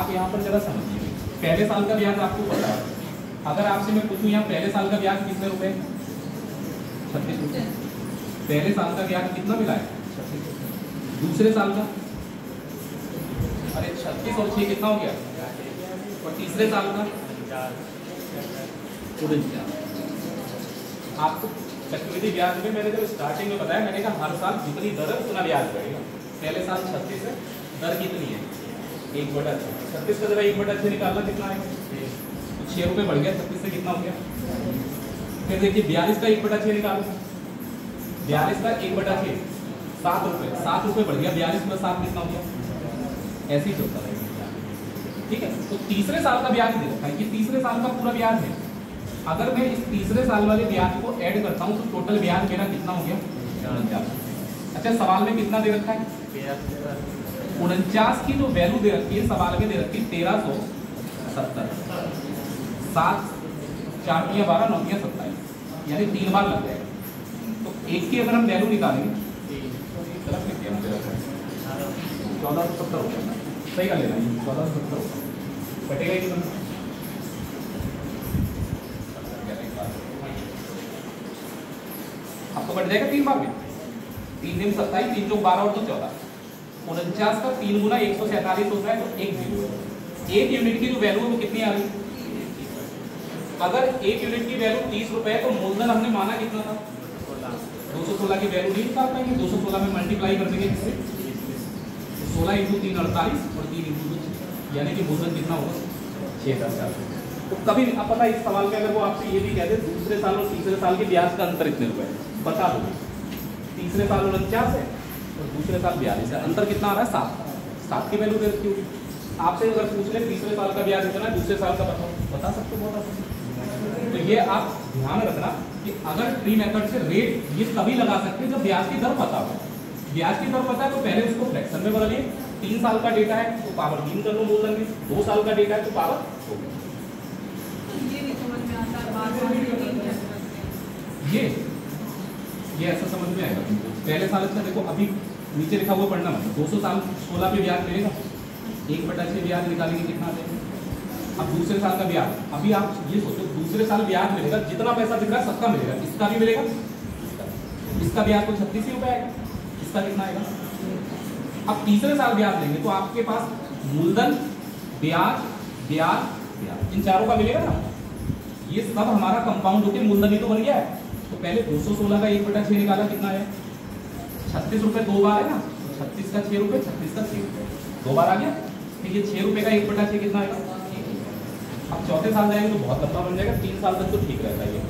आप यहाँ पर जरा समझिए, पहले साल का ब्याज आपको पता है, अगर आपसे मैं पूछूं यहाँ पहले साल का ब्याज कितने रुपए 36 रुपये। पहले साल का ब्याज कितना मिला है 36। दूसरे साल का अरे 36 और 6 कितना हो गया, और तीसरे साल का 49। आपको चक्रवृद्धि ब्याज में मैंने जब स्टार्टिंग में बताया, मैंने कहा हर साल जितनी दर है उतना ब्याज बढ़ेगा। पहले साल 36 है, दर कितनी है 1/6। 36 का जरा 1/6 निकालना कितना है, तो 6 रुपये बढ़ गया, 36 से कितना हो गया। फिर देखिए 42 का 1/6 निकालो, 42 का 1/6 7 रुपये, 7 रुपये बढ़ गया, 42 + 7 कितना हो गया, ऐसे ही चलता रहेगा। ठीक है, तो तीसरे साल का ब्याज दे रखा है कि तीसरे साल का पूरा ब्याज है। अगर मैं इस तीसरे साल वाले ब्याज को ऐड करता हूं तो टोटल ब्याज मेरा कितना हो गया 49। अच्छा सवाल में कितना दे रखा है 49 की जो वैल्यू दे रखी है सवाल में दे रखी है 1370। 7 4 × 12 9 × 27, यानी 3 बार लग जाएगा। तो एक की अगर हम वैल्यू निकालेंगे, गलत लिख दिया मुझे, 1470 होगा, सही कर लेना, 1470 होगा, कटेगा ही नहीं। आपको कट जाएगा 3 बार में, 3 दिन 27, 3 चौक 12 और 2 14, 49 का 3 गुना 147 होता है, तो 1 जीरो है। एक यूनिट की जो वैल्यू है वो कितनी आ रही? अगर एक यूनिट की वैल्यू 30 रुपए है तो मूलधन हमने माना कितना था? 216 की वैल्यू नहीं निकाल पाएंगे, 216 में मल्टीप्लाई कर देंगे किससे? 16 × 3 48 और 3 × 2 यानी कि मूलधन कितना होगा? 6400। तो कभी अब पता है इस सवाल में अगर वो आपसे ये भी कहते दूसरे साल और तीसरे साल के ब्याज का अंतर इतने रुपए बता दो, तीसरे साल 49 है और दूसरे साल 42 है, अंतर कितना आ रहा है? 7 की वैल्यू दे रखी होगी। आपसे अगर पूछ ले तीसरे साल का ब्याज इतना है, दूसरे साल का बताओ, बता सकते हो, बहुत आसान। तो ये आप ध्यान रखना कि अगर ट्री मेथड से रेट ये तभी लगा सकते हैं जब ब्याज की दर पता हो। ब्याज की दर पता है तो पहले उसको फ्रैक्शन में बदलिए, 3 साल का डेटा है तो पावर 3 कर लो मूलधन की, 2 साल का डेटा है तो पावर हो गया। ये ऐसा समझ में आएगा तुमको। पहले साल अच्छा देखो, अभी नीचे लिखा हुआ पढ़ना मतलब 200 साल 16 पे ब्याज मिलेगा, 1/6 ब्याज निकालेंगे कितना देगा। अब दूसरे साल का ब्याज, अभी आप ये सोचो दूसरे साल ब्याज मिलेगा, जितना पैसा दिख रहा है सबका मिलेगा, इसका भी मिलेगा, इसका ब्याज तो 36 ही रुपए आएगा, इसका कितना आएगा। अब तीसरे साल ब्याज लेंगे तो आपके पास मूलधन, ब्याज, ब्याज, ब्याज, इन चारों का मिलेगा ना। ये सब हमारा कंपाउंड होकर मूलधन ही तो बन गया है। तो पहले 216 का 1/6 निकाला, कितना है? 36 रुपए 2 बार है ना, 36 का 6 रुपए, 36 का 6 रुपए 2 बार आ गया। फिर ये 6 रुपए का 1/6 कितना आएगा? अब चौथे साल जाएंगे तो बहुत लंबा बन जाएगा, 3 साल तक तो ठीक रहता है ये।